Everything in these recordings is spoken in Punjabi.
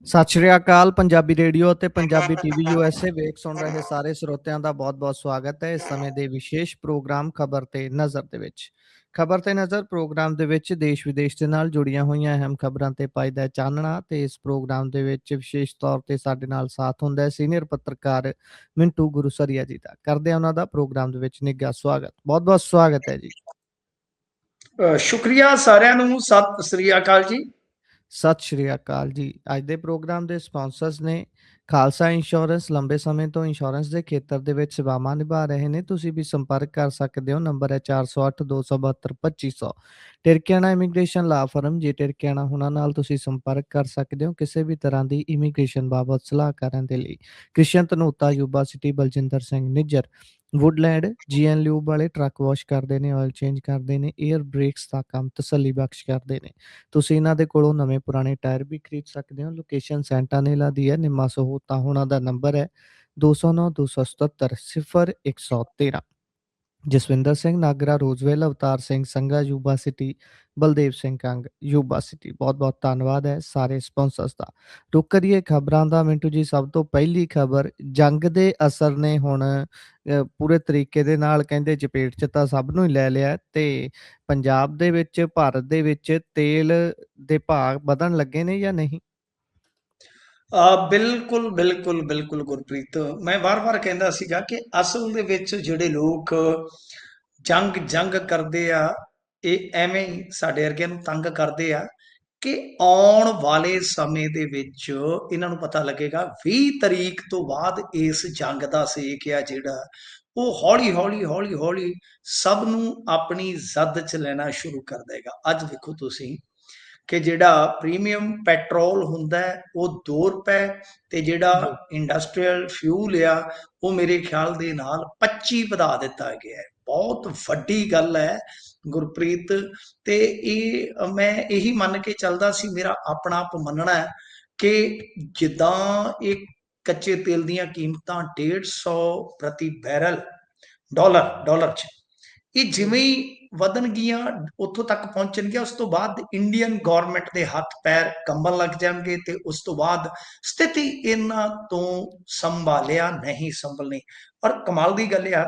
ਸਤਿ ਸ਼੍ਰੀ ਅਕਾਲ ਪੰਜਾਬੀ ਰੇਡੀਓ ਅਤੇ ਪੰਜਾਬੀ ਟੀਵੀ ਯੂਐਸਏ ਵੇਖ ਸੁਣ ਰਹੇ ਸਾਰੇ ਸਰੋਤਿਆਂ ਦਾ ਬਹੁਤ-ਬਹੁਤ ਸਵਾਗਤ ਹੈ। ਇਸ ਸਮੇਂ ਦੇ ਵਿਸ਼ੇਸ਼ ਪ੍ਰੋਗਰਾਮ ਖਬਰ ਤੇ ਨਜ਼ਰ ਦੇ ਵਿੱਚ। ਖਬਰ ਤੇ ਨਜ਼ਰ ਪ੍ਰੋਗਰਾਮ ਦੇ ਵਿੱਚ ਦੇਸ਼ ਵਿਦੇਸ਼ ਦੇ ਨਾਲ ਜੁੜੀਆਂ ਹੋਈਆਂ ਅਹਿਮ ਖਬਰਾਂ ਤੇ ਪਾਈਦਾ ਚਾਨਣਾ ਤੇ ਇਸ ਪ੍ਰੋਗਰਾਮ ਦੇ ਵਿੱਚ ਵਿਸ਼ੇਸ਼ ਤੌਰ ਤੇ ਸਾਡੇ ਨਾਲ ਸਾਥ ਹੁੰਦਾ ਹੈ ਸੀਨੀਅਰ ਪੱਤਰਕਾਰ ਮਿੰਟੂ ਗੁਰੂਸਰੀਆ ਜੀ ਦਾ। ਕਰਦੇ ਹਾਂ ਉਹਨਾਂ ਦਾ ਪ੍ਰੋਗਰਾਮ ਦੇ ਵਿੱਚ ਨਿੱਘਾ ਸਵਾਗਤ। ਬਹੁਤ-ਬਹੁਤ ਸਵਾਗਤ ਹੈ ਜੀ। ਸ਼ੁਕਰੀਆ ਸਾਰਿਆਂ ਨੂੰ। ਸਤਿ ਸ੍ਰੀ ਅਕਾਲ ਜੀ। ਸਤਿ ਸ਼੍ਰੀ ਅਕਾਲ ਜੀ। ਅੱਜ ਦੇ ਪ੍ਰੋਗਰਾਮ ਦੇ ਸਪਾਂਸਰਸ ਨੇ ਖਾਲਸਾ ਇੰਸ਼ੋਰੈਂਸ। ਲੰਬੇ ਸਮੇਂ ਤੋਂ ਇੰਸ਼ੋਰੈਂਸ ਦੇ ਖੇਤਰ ਦੇ ਵਿੱਚ ਸੇਵਾਵਾਂ ਨਿਭਾ ਰਹੇ ਨੇ। ਤੁਸੀਂ ਵੀ ਸੰਪਰਕ ਕਰ ਸਕਦੇ ਹੋ। ਨੰਬਰ ਹੈ 408-272-2500। ਟਿਰਕਿਆਣਾ ਇਮੀਗ੍ਰੇਸ਼ਨ ਲਾ ਫਰਮ। ਜੇ ਟਿਰਕਿਆਣਾ ਹੁਣਾਂ ਨਾਲ ਤੁਸੀਂ ਸੰਪਰਕ ਕਰ ਸਕਦੇ ਹੋ ਕਿਸੇ ਵੀ ਤਰ੍ਹਾਂ ਦੀ ਇਮੀਗ੍ਰੇਸ਼ਨ ਬਾਬਤ ਸਲਾਹ ਕਰਨ ਦੇ ਲਈ। Krishan Dhanota, Yuba City, Baljinder Singh Nijjar, Woodland GN lube ਵਾਲੇ ਟਰੱਕ ਵਾਸ਼ ਕਰਦੇ ਨੇ, ਆਇਲ ਚੇਂਜ ਕਰਦੇ ਨੇ, ਏਅਰ ਬ੍ਰੇਕਸ ਦਾ ਕੰਮ ਤਸੱਲੀ ਬਖਸ਼ ਕਰਦੇ ਨੇ। ਤੁਸੀਂ ਇਹਨਾਂ ਦੇ ਕੋਲੋਂ ਨਵੇਂ ਪੁਰਾਣੇ ਟਾਇਰ ਵੀ ਖਰੀਦ ਸਕਦੇ ਹੋ। ਲੋਕੇਸ਼ਨ ਸੈਂਟਾਨੇਲਾ ਦੀ ਹੈ। ਨਿੰਮਾ ਸਹੂਤਾ ਹੋਣਾ ਦਾ ਨੰਬਰ ਹੈ 209-277-0113। Jaswinder Singh Nagra, Roseville, Avtar Singh Sangha, Yuba City, Baldev Singh Kang, Yuba City. ਬਹੁਤ-ਬਹੁਤ ਧੰਨਵਾਦ ਹੈ ਸਾਰੇ ਸਪਾਂਸਰਸ ਦਾ। ਰੁਕ ਕਰੀਏ ਖਬਰਾਂ ਦਾ। ਮਿੰਟੂ ਜੀ, ਸਭ ਤੋਂ ਪਹਿਲੀ ਖਬਰ, ਜੰਗ ਦੇ ਅਸਰ ਨੇ ਹੁਣ ਪੂਰੇ ਤਰੀਕੇ ਦੇ ਨਾਲ ਕਹਿੰਦੇ ਚਪੇਟ 'ਚ ਤਾਂ ਸਭ ਨੂੰ ਹੀ ਲੈ ਲਿਆ ਤੇ ਪੰਜਾਬ ਦੇ ਵਿੱਚ, ਭਾਰਤ ਦੇ ਵਿੱਚ ਤੇਲ ਦੇ ਭਾਅ ਵਧਣ ਲੱਗੇ ਨੇ ਜਾਂ ਨਹੀਂ? ਬਿਲਕੁਲ ਬਿਲਕੁਲ ਬਿਲਕੁਲ ਗੁਰਪ੍ਰੀਤ, ਮੈਂ ਵਾਰ-ਵਾਰ ਕਹਿੰਦਾ ਸੀਗਾ ਕਿ ਅਸਲ ਦੇ ਵਿੱਚ ਜਿਹੜੇ ਲੋਕ ਜੰਗ ਕਰਦੇ ਆ, ਇਹ ਐਵੇਂ ਹੀ ਸਾਡੇ ਵਰਗਿਆਂ ਨੂੰ ਤੰਗ ਕਰਦੇ ਆ ਕਿ ਆਉਣ ਵਾਲੇ ਸਮੇਂ ਦੇ ਵਿੱਚ ਇਹਨਾਂ ਨੂੰ ਪਤਾ ਲੱਗੇਗਾ 20 ਤਰੀਕ ਤੋਂ ਬਾਅਦ ਇਸ ਜੰਗ ਦਾ ਸੇਕ ਆ ਜਿਹੜਾ ਉਹ ਹੌਲੀ ਹੌਲੀ ਹੌਲੀ ਹੌਲੀ ਸਭ ਨੂੰ ਆਪਣੀ ਜ਼ਦ 'ਚ ਲੈਣਾ ਸ਼ੁਰੂ ਕਰ ਦੇਗਾ। ਅੱਜ ਵੇਖੋ ਤੁਸੀਂ ਕਿ ਜਿਹੜਾ ਪ੍ਰੀਮੀਅਮ ਪੈਟਰੋਲ ਹੁੰਦਾ ਉਹ 2 ਰੁਪਏ ਤੇ ਜਿਹੜਾ ਜੀ। ਇੰਡਸਟਰੀਅਲ ਫਿਊਲ ਆ ਉਹ ਮੇਰੇ ਖਿਆਲ ਦੇ ਨਾਲ 25 ਵਧਾ ਦਿੱਤਾ ਗਿਆ ਹੈ। ਬਹੁਤ ਵੱਡੀ ਗੱਲ ਹੈ ਗੁਰਪ੍ਰੀਤ। ਤੇ ਇਹ ਮੈਂ ਇਹੀ ਮੰਨ ਕੇ ਚੱਲਦਾ ਸੀ, ਮੇਰਾ ਆਪਣਾ ਆਪ ਮੰਨਣਾ ਹੈ ਕਿ ਜਿੱਦਾਂ ਇਹ ਕੱਚੇ ਤੇਲ ਦੀਆਂ ਕੀਮਤਾਂ 150 ਪ੍ਰਤੀ ਬੈਰਲ ਡਾਲਰ 'ਚ ਇਹ ਜਿਵੇਂ ਹੀ ਵਧਣਗੀਆਂ ਉੱਥੋਂ ਤੱਕ ਪਹੁੰਚਣਗੀਆਂ, ਉਸ ਤੋਂ ਬਾਅਦ ਇੰਡੀਅਨ ਗਵਰਨਮੈਂਟ ਦੇ ਹੱਥ ਪੈਰ ਕੰਬਣ ਲੱਗ ਜਾਣਗੇ ਤੇ ਉਸ ਤੋਂ ਬਾਅਦ ਸਥਿਤੀ ਇਹਨਾਂ ਤੋਂ ਸੰਭਾਲਿਆ ਨਹੀਂ ਸੰਭਲਣੀ। ਔਰ ਕਮਾਲ ਦੀ ਗੱਲ ਆ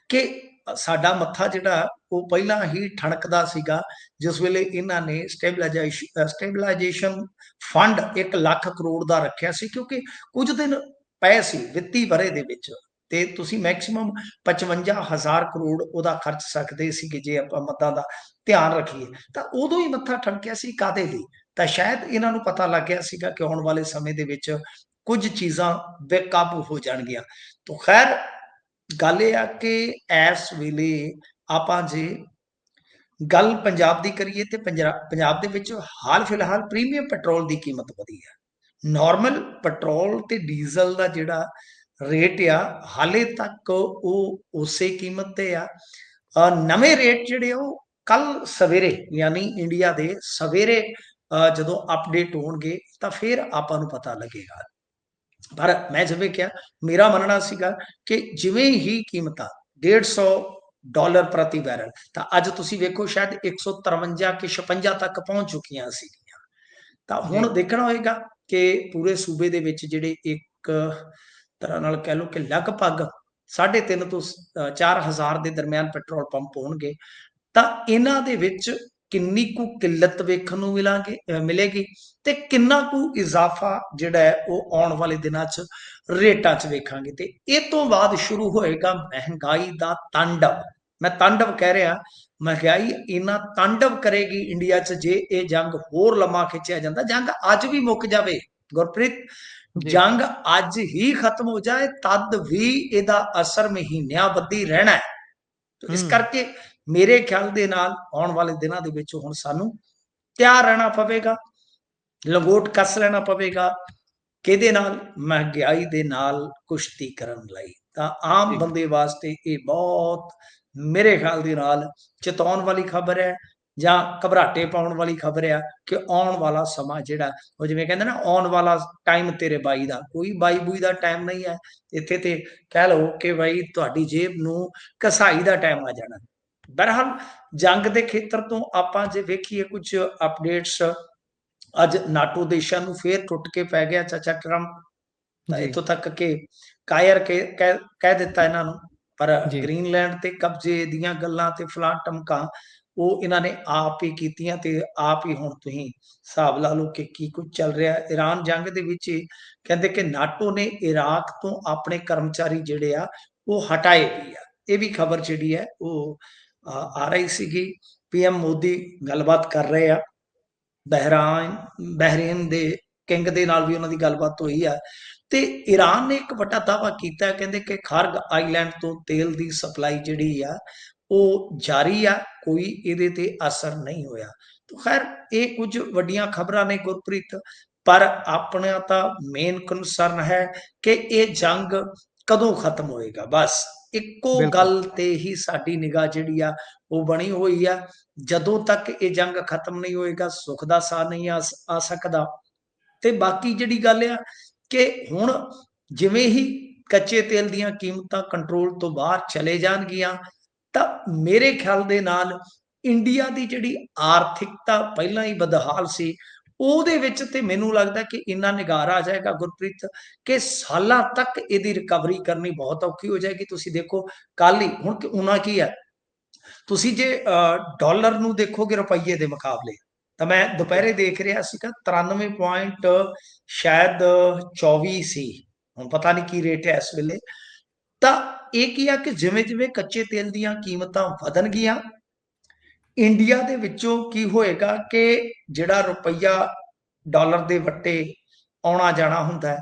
ਕਿ ਸਾਡਾ ਮੱਥਾ ਜਿਹੜਾ ਉਹ ਪਹਿਲਾਂ ਹੀ ਠਣਕਦਾ ਸੀਗਾ ਜਿਸ ਵੇਲੇ ਇਹਨਾਂ ਨੇ ਸਟੇਬਲਾਈਜੇਸ਼ਨ ਫੰਡ 1 ਲੱਖ ਕਰੋੜ ਦਾ ਰੱਖਿਆ ਸੀ, ਕਿਉਂਕਿ ਕੁਝ ਦਿਨ ਪਏ ਸੀ ਵਿੱਤੀ ਵਰੇ ਦੇ ਵਿੱਚ ਤੇ ਤੁਸੀਂ ਮੈਕਸਿਮਮ 55,000 ਕਰੋੜ ਉਹਦਾ ਖਰਚ ਸਕਦੇ ਸੀਗੇ ਜੇ ਆਪਾਂ ਮੱਦਾਂ ਦਾ ਧਿਆਨ ਰੱਖੀਏ। ਤਾਂ ਉਦੋਂ ਹੀ ਮੱਥਾ ਠਣਕਿਆ ਸੀ ਕਾਦੇ ਲਈ? ਤਾਂ ਸ਼ਾਇਦ ਇਹਨਾਂ ਨੂੰ ਪਤਾ ਲੱਗ ਗਿਆ ਸੀਗਾ ਕਿ ਆਉਣ ਵਾਲੇ ਸਮੇਂ ਦੇ ਵਿੱਚ ਕੁਝ ਚੀਜ਼ਾਂ ਬੇਕਾਬੂ ਹੋ ਜਾਣਗੀਆਂ। ਤਾਂ ਖੈਰ ਗੱਲ ਇਹ ਆ ਕਿ ਇਸ ਵੇਲੇ ਆਪਾਂ ਜੇ ਗੱਲ ਪੰਜਾਬ ਦੀ ਕਰੀਏ ਤੇ ਪੰਜਾਬ ਦੇ ਵਿੱਚ ਹਾਲ ਫਿਲਹਾਲ ਪ੍ਰੀਮੀਅਮ ਪੈਟਰੋਲ ਦੀ ਕੀਮਤ ਵਧੀ ਹੈ। ਨਾਰਮਲ ਪੈਟਰੋਲ ਤੇ ਡੀਜ਼ਲ ਦਾ ਜਿਹੜਾ ਰੇਟ ਆ ਹਾਲੇ ਤੱਕ ਉਹ ਉਸੇ ਕੀਮਤ ਤੇ ਆ। ਨਵੇਂ ਰੇਟ ਜਿਹੜੇ ਉਹ ਕੱਲ ਸਵੇਰੇ ਯਾਨੀ ਇੰਡੀਆ ਦੇ ਸਵੇਰੇ ਜਦੋਂ ਅਪਡੇਟ ਹੋਣਗੇ ਤਾਂ ਫਿਰ ਆਪਾਂ ਨੂੰ ਪਤਾ ਲੱਗੇਗਾ। ਪਰ ਮੈਂ ਜਿਵੇਂ ਕਿਹਾ, ਮੇਰਾ ਮੰਨਣਾ ਸੀਗਾ ਕਿ ਜਿਵੇਂ ਹੀ ਕੀਮਤਾਂ 150 ਡਾਲਰ ਪ੍ਰਤੀ ਬੈਰਲ, ਤਾਂ ਅੱਜ ਤੁਸੀਂ ਵੇਖੋ ਸ਼ਾਇਦ 153 ਕਿ 56 ਤੱਕ ਪਹੁੰਚ ਚੁੱਕੀਆਂ ਸੀਗੀਆਂ। ਤਾਂ ਜੀ। ਹੁਣ ਦੇਖਣਾ ਹੋਏਗਾ ਕਿ ਪੂਰੇ ਸੂਬੇ ਦੇ ਵਿੱਚ ਜਿਹੜੇ ਇੱਕ ਤਰ੍ਹਾਂ ਨਾਲ ਕਹਿ ਲਓ ਕਿ ਲਗਭਗ 3.5 ਤੋਂ 4,000 ਦੇ ਦਰਮਿਆਨ ਪੈਟਰੋਲ ਪੰਪ ਹੋਣਗੇ, ਤਾਂ ਇਹਨਾਂ ਦੇ ਵਿੱਚ ਕਿੰਨੀ ਕੁ ਕਿੱਲਤ ਵੇਖਣ ਨੂੰ ਮਿਲੇਗੀ ਤੇ ਕਿੰਨਾ ਕੁ ਇਜ਼ਾਫਾ ਜਿਹੜਾ ਹੈ ਉਹ ਆਉਣ ਵਾਲੇ ਦਿਨਾਂ 'ਚ ਰੇਟਾਂ 'ਚ ਵੇਖਾਂਗੇ। ਤੇ ਇਹ ਤੋਂ ਬਾਅਦ ਸ਼ੁਰੂ ਹੋਏਗਾ ਮਹਿੰਗਾਈ ਦਾ ਤਾਂਡਵ। ਮੈਂ ਤਾਂਡਵ ਕਹਿ ਰਿਹਾ, ਮਹਿੰਗਾਈ ਇੰਨਾ ਤਾਂਡਵ ਕਰੇਗੀ ਇੰਡੀਆ 'ਚ ਜੇ ਇਹ ਜੰਗ ਹੋਰ ਲੰਮਾ ਖਿੱਚਿਆ ਜਾਂਦਾ। ਜੰਗ ਅੱਜ ਵੀ ਮੁੱਕ ਜਾਵੇ ਗੁਰਪ੍ਰੀਤ, ਜੀ। ਜੰਗ ਅੱਜ ਹੀ ਖਤਮ ਹੋ ਜਾਏ ਤਦ ਵੀ ਇਹਦਾ ਅਸਰ ਮਹੀਨਿਆਂ ਬੱਧੀ ਰਹਿਣਾ ਹੈ। ਇਸ ਕਰਕੇ ਮੇਰੇ ਖਿਆਲ ਦੇ ਨਾਲ ਆਉਣ ਵਾਲੇ ਦਿਨਾਂ ਦੇ ਵਿੱਚ ਹੁਣ ਸਾਨੂੰ ਤਿਆਰ ਰਹਿਣਾ ਪਵੇਗਾ, ਲੰਗੋਟ ਕੱਸ ਲੈਣਾ ਪਵੇਗਾ। ਕਿਹਦੇ ਨਾਲ? ਮਹਿੰਗਾਈ ਦੇ ਨਾਲ ਕੁਸ਼ਤੀ ਕਰਨ ਲਈ। ਤਾਂ ਆਮ ਜੀ। ਬੰਦੇ ਵਾਸਤੇ ਇਹ ਬਹੁਤ ਮੇਰੇ ਖਿਆਲ ਦੇ ਨਾਲ ਚੇਤਾਉਣ ਵਾਲੀ ਖਬਰ ਹੈ ਜਾਂ ਘਬਰਾਟੇ ਪਾਉਣ ਵਾਲੀ ਖਬਰ ਆ ਕਿ ਆਉਣ ਵਾਲਾ ਸਮਾਂ ਜਿਹੜਾ ਉਹ ਜਿਵੇਂ ਕਹਿੰਦੇ ਨਾ, ਆਉਣ ਵਾਲਾ ਟਾਈਮ ਤੇਰੇ ਬਾਈ ਦਾ, ਕੋਈ ਬਾਈ ਬੂਈ ਦਾ ਟਾਈਮ ਨਹੀਂ ਹੈ ਇੱਥੇ। ਤੇ ਕਹਿ ਲਓ ਕਿ ਬਾਈ ਤੁਹਾਡੀ ਜੇਬ ਨੂੰ ਘਸਾਈ ਦਾ ਟਾਈਮ ਆ ਜਾਣਾ। ਬਹਰਹਾਲ ਜੰਗ ਦੇ ਖੇਤਰ ਤੋਂ ਆਪਾਂ ਜੇ ਵੇਖੀਏ ਕੁਝ ਅਪਡੇਟਸ ਅੱਜ ਨਾਟੋ ਦੇਸ਼ਾਂ ਨੂੰ ਫੇਰ ਟੁੱਟ ਕੇ ਪੈ ਗਿਆ ਚਾਚਾ ਟਰੰਪ। ਤਾਂ ਜੀ, ਇੱਥੋਂ ਤੱਕ ਕਿ ਕਾਇਰ ਕਹਿ ਦਿੱਤਾ ਇਹਨਾਂ ਨੂੰ। ਪਰ ਜੀ, ਗ੍ਰੀਨਲੈਂਡ ਤੇ ਕਬਜ਼ੇ ਦੀਆਂ ਗੱਲਾਂ ਤੇ ਫਲਾਂ ਟਮਕਾਂ ਉਹ ਇਹਨਾਂ ਨੇ ਆਪ ਹੀ ਕੀਤੀਆਂ, ਤੇ ਆਪ ਹੀ ਹੁਣ ਤੁਸੀਂ ਹਿਸਾਬ ਲਾ ਲਓ ਕਿ ਕੀ ਕੁਝ ਚੱਲ ਰਿਹਾ। ਇਰਾਨ ਜੰਗ ਦੇ ਵਿੱਚ ਕਹਿੰਦੇ ਕਿ ਨਾਟੋ ਨੇ ਇਰਾਕ ਤੋਂ ਆਪਣੇ ਕਰਮਚਾਰੀ ਜਿਹੜੇ ਆ ਉਹ ਹਟਾਏ ਵੀ ਆ। ਇਹ ਵੀ ਖਬਰ ਜਿਹੜੀ ਹੈ ਉਹ ਆ ਰਹੀ ਸੀਗੀ। ਪੀਐਮ ਮੋਦੀ ਗੱਲਬਾਤ ਕਰ ਰਹੇ ਆ ਬਹਿਰੀਨ ਦੇ ਕਿੰਗ ਦੇ ਨਾਲ ਵੀ ਉਹਨਾਂ ਦੀ ਗੱਲਬਾਤ ਹੋਈ ਆ। ਤੇ ਈਰਾਨ ਨੇ ਇੱਕ ਵੱਡਾ ਦਾਅਵਾ ਕੀਤਾ, ਕਹਿੰਦੇ ਕਿ ਖਰਗ ਆਈਲੈਂਡ ਤੋਂ ਤੇਲ ਦੀ ਸਪਲਾਈ ਜਿਹੜੀ ਆ ਉਹ ਜਾਰੀ ਆ, ਕੋਈ ਇਹਦੇ ਤੇ ਅਸਰ ਨਹੀਂ ਹੋਇਆ। ਤਾਂ ਖੈਰ ਇਹ ਕੁਝ ਵੱਡੀਆਂ ਖਬਰਾਂ ਨੇ ਗੁਰਪ੍ਰੀਤ, ਪਰ ਆਪਣਾ ਤਾਂ ਮੇਨ ਕਨਸਰਨ ਹੈ ਕਿ ਇਹ ਜੰਗ ਕਦੋਂ ਖਤਮ ਹੋਏਗਾ। ਬਸ ਇੱਕੋ ਬਿਲਕੁਲ, ਗੱਲ ਤੇ ਹੀ ਸਾਡੀ ਨਿਗਾਹ ਜਿਹੜੀ ਆ ਉਹ ਬਣੀ ਹੋਈ ਆ। ਜਦੋਂ ਤੱਕ ਇਹ ਜੰਗ ਖਤਮ ਨਹੀਂ ਹੋਏਗਾ ਸੁੱਖ ਦਾ ਸਾਹ ਨਹੀਂ ਆ ਸਕਦਾ। ਤੇ ਬਾਕੀ ਜਿਹੜੀ ਗੱਲ ਆ ਕਿ ਹੁਣ ਜਿਵੇਂ ਹੀ ਕੱਚੇ ਤੇਲ ਦੀਆਂ ਕੀਮਤਾਂ ਕੰਟਰੋਲ ਤੋਂ ਬਾਹਰ ਚਲੇ ਜਾਣਗੀਆਂ, ਤਾਂ ਮੇਰੇ ਖਿਆਲ ਦੇ ਨਾਲ ਇੰਡੀਆ ਦੀ ਜਿਹੜੀ ਆਰਥਿਕਤਾ ਪਹਿਲਾਂ ਹੀ ਬਦਹਾਲ ਸੀ, ਉਹਦੇ ਵਿੱਚ ਤੇ ਮੈਨੂੰ ਲੱਗਦਾ ਕਿ ਇੰਨਾ ਨਿਗਾਰਾ ਆ ਜਾਏਗਾ ਗੁਰਪ੍ਰੀਤ, ਕਿ ਸਾਲਾਂ ਤੱਕ ਇਹਦੀ ਰਿਕਵਰੀ ਕਰਨੀ ਬਹੁਤ ਔਖੀ ਹੋ ਜਾਏਗੀ। ਤੁਸੀਂ ਦੇਖੋ ਕੱਲ ਹੀ ਹੁਣ ਉਹਨਾਂ ਕੀ ਹੈ, ਤੁਸੀਂ ਜੇ ਡਾਲਰ ਨੂੰ ਦੇਖੋਗੇ ਰੁਪਈਏ ਦੇ ਮੁਕਾਬਲੇ, ਤਾਂ ਮੈਂ ਦੁਪਹਿਰੇ ਦੇਖ ਰਿਹਾ ਸੀਗਾ 93 ਪੁਆਇੰਟ ਸ਼ਾਇਦ 24 ਸੀ, ਹੁਣ ਪਤਾ ਨਹੀਂ ਕੀ ਰੇਟ ਹੈ ਇਸ ਵੇਲੇ। ਤਾਂ ਇਹ ਕੀ ਆ ਕਿ ਜਿਵੇਂ ਜਿਵੇਂ ਕੱਚੇ ਤੇਲ ਦੀਆਂ ਕੀਮਤਾਂ ਵਧਣਗੀਆਂ, ਇੰਡੀਆ ਦੇ ਵਿੱਚੋਂ ਕੀ ਹੋਏਗਾ ਕਿ ਜਿਹੜਾ ਰੁਪਈਆ ਡਾਲਰ ਦੇ ਵੱਟੇ ਆਉਣਾ ਜਾਣਾ ਹੁੰਦਾ ਹੈ,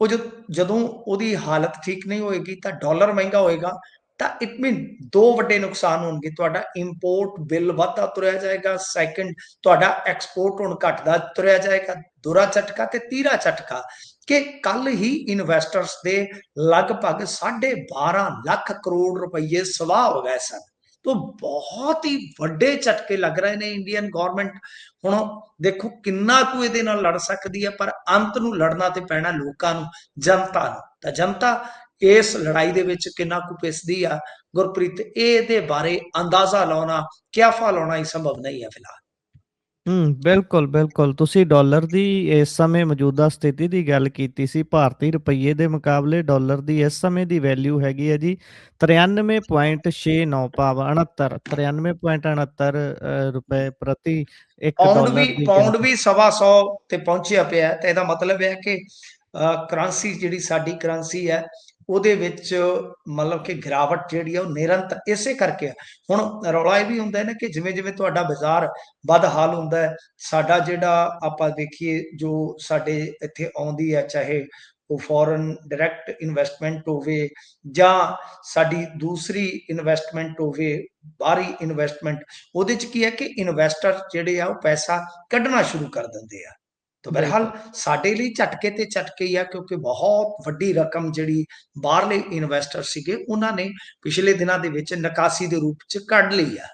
ਉਹ ਜਦੋਂ ਉਹਦੀ ਹਾਲਤ ਠੀਕ ਨਹੀਂ ਹੋਏਗੀ ਤਾਂ ਡਾਲਰ ਮਹਿੰਗਾ ਹੋਏਗਾ। ਤਾਂ ਇਟ ਮੀਨ ਦੋ ਵੱਡੇ ਨੁਕਸਾਨ ਹੋਣਗੇ, ਤੁਹਾਡਾ ਇੰਪੋਰਟ ਬਿੱਲ ਵੱਧਦਾ ਤੁਰਿਆ ਜਾਏਗਾ, ਸੈਕੰਡ ਤੁਹਾਡਾ ਐਕਸਪੋਰਟ ਹੁਣ ਘਟਦਾ ਤੁਰਿਆ ਜਾਏਗਾ। ਦੁਰਾ ਝਟਕਾ ਤੇ ਤੀਰਾ ਝਟਕਾ ਕਿ ਕੱਲ ਹੀ ਇਨਵੈਸਟਰਸ ਦੇ ਲਗਭਗ 12.5 ਲੱਖ ਕਰੋੜ ਰੁਪਏ ਸਵਾਹ ਹੋ ਗਏ ਸਨ। ਤੋਂ ਬਹੁਤ ਹੀ ਵੱਡੇ ਝਟਕੇ ਲੱਗ ਰਹੇ ਨੇ ਇੰਡੀਅਨ ਗਵਰਨਮੈਂਟ। ਹੁਣ ਦੇਖੋ ਕਿੰਨਾ ਕੁ ਇਹਦੇ ਨਾਲ ਲੜ ਸਕਦੀ ਹੈ, ਪਰ ਅੰਤ ਨੂੰ ਲੜਨਾ ਤੇ ਪੈਣਾ ਲੋਕਾਂ ਨੂੰ, ਜਨਤਾ ਨੂੰ। ਤਾਂ ਜਨਤਾ ਇਸ ਲੜਾਈ ਦੇ ਵਿੱਚ ਕਿੰਨਾ ਕੁ ਪਿਸਦੀ ਆ ਗੁਰਪ੍ਰੀਤ, ਇਹਦੇ ਬਾਰੇ ਅੰਦਾਜ਼ਾ ਲਾਉਣਾ, ਕਿਆਫਾ ਲਾਉਣਾ ਹੀ ਸੰਭਵ ਨਹੀਂ ਹੈ ਫਿਲਹਾਲ। ਬਿਲਕੁਲ, ਬਿਲਕੁਲ। ਤੁਸੀਂ ਡਾਲਰ ਦੀ ਇਸ ਸਮੇਂ ਮੌਜੂਦਾ ਸਥਿਤੀ ਦੀ ਗੱਲ ਕੀਤੀ ਸੀ। ਭਾਰਤੀ ਰੁਪਈਏ ਦੇ ਮੁਕਾਬਲੇ ਡਾਲਰ ਦੀ ਇਸ ਸਮੇਂ ਦੀ ਵੈਲਿਊ ਹੈਗੀ ਹੈ ਜੀ 93.69 ਭਾਵ 69 93.69 ਰੁਪਏ ਪ੍ਰਤੀ 1 ਡਾਲਰ ਦੀ ਪਾਉਂਡ ਗਿਣਤੀ। ਵੀ 125 ਤੇ ਪਹੁੰਚਿਆ ਪਿਆ। ਤੇ ਇਹਦਾ ਮਤਲਬ ਹੈ ਕਿ ਕਰੰਸੀ ਜਿਹੜੀ ਸਾਡੀ ਕਰੰਸੀ ਹੈ ਉਹਦੇ ਵਿੱਚ ਮਤਲਬ ਕਿ ਗਿਰਾਵਟ ਜਿਹੜੀ ਆ ਉਹ ਨਿਰੰਤਰ ਇਸੇ ਕਰਕੇ ਆ। ਹੁਣ ਰੌਲਾ ਇਹ ਵੀ ਹੁੰਦਾ ਹੈ ਨਾ ਕਿ ਜਿਵੇਂ ਜਿਵੇਂ ਤੁਹਾਡਾ ਬਾਜ਼ਾਰ ਬਦਹਾਲ ਹੁੰਦਾ ਹੈ, ਸਾਡਾ ਜਿਹੜਾ ਆਪਾਂ ਦੇਖੀਏ ਜੋ ਸਾਡੇ ਇੱਥੇ ਆਉਂਦੀ ਹੈ, ਚਾਹੇ ਉਹ ਫੋਰਨ ਡਾਇਰੈਕਟ ਇਨਵੈਸਟਮੈਂਟ ਹੋਵੇ ਜਾਂ ਸਾਡੀ ਦੂਸਰੀ ਇਨਵੈਸਟਮੈਂਟ ਹੋਵੇ, ਬਾਹਰੀ ਇਨਵੈਸਟਮੈਂਟ, ਉਹਦੇ ਚ ਕੀ ਹੈ ਕਿ ਇਨਵੈਸਟਰ ਜਿਹੜੇ ਆ ਉਹ ਪੈਸਾ ਕੱਢਣਾ ਸ਼ੁਰੂ ਕਰ ਦਿੰਦੇ ਆ। ਤਾਂ ਬਹਰਹਾਲ ਬਿਲਕੁਲ। ਸਾਡੇ ਲਈ ਝਟਕੇ ਤੇ ਝਟਕੇ ਹੀ ਆ, ਕਿਉਂਕਿ ਬਹੁਤ ਵੱਡੀ ਰਕਮ ਜਿਹੜੀ ਬਾਹਰਲੇ ਇਨਵੈਸਟਰ ਸੀਗੇ ਉਹਨਾਂ ਨੇ ਪਿਛਲੇ ਦਿਨਾਂ ਦੇ ਵਿੱਚ ਨਿਕਾਸੀ ਦੇ ਰੂਪ ਚ ਕੱਢ ਲਈ ਆ।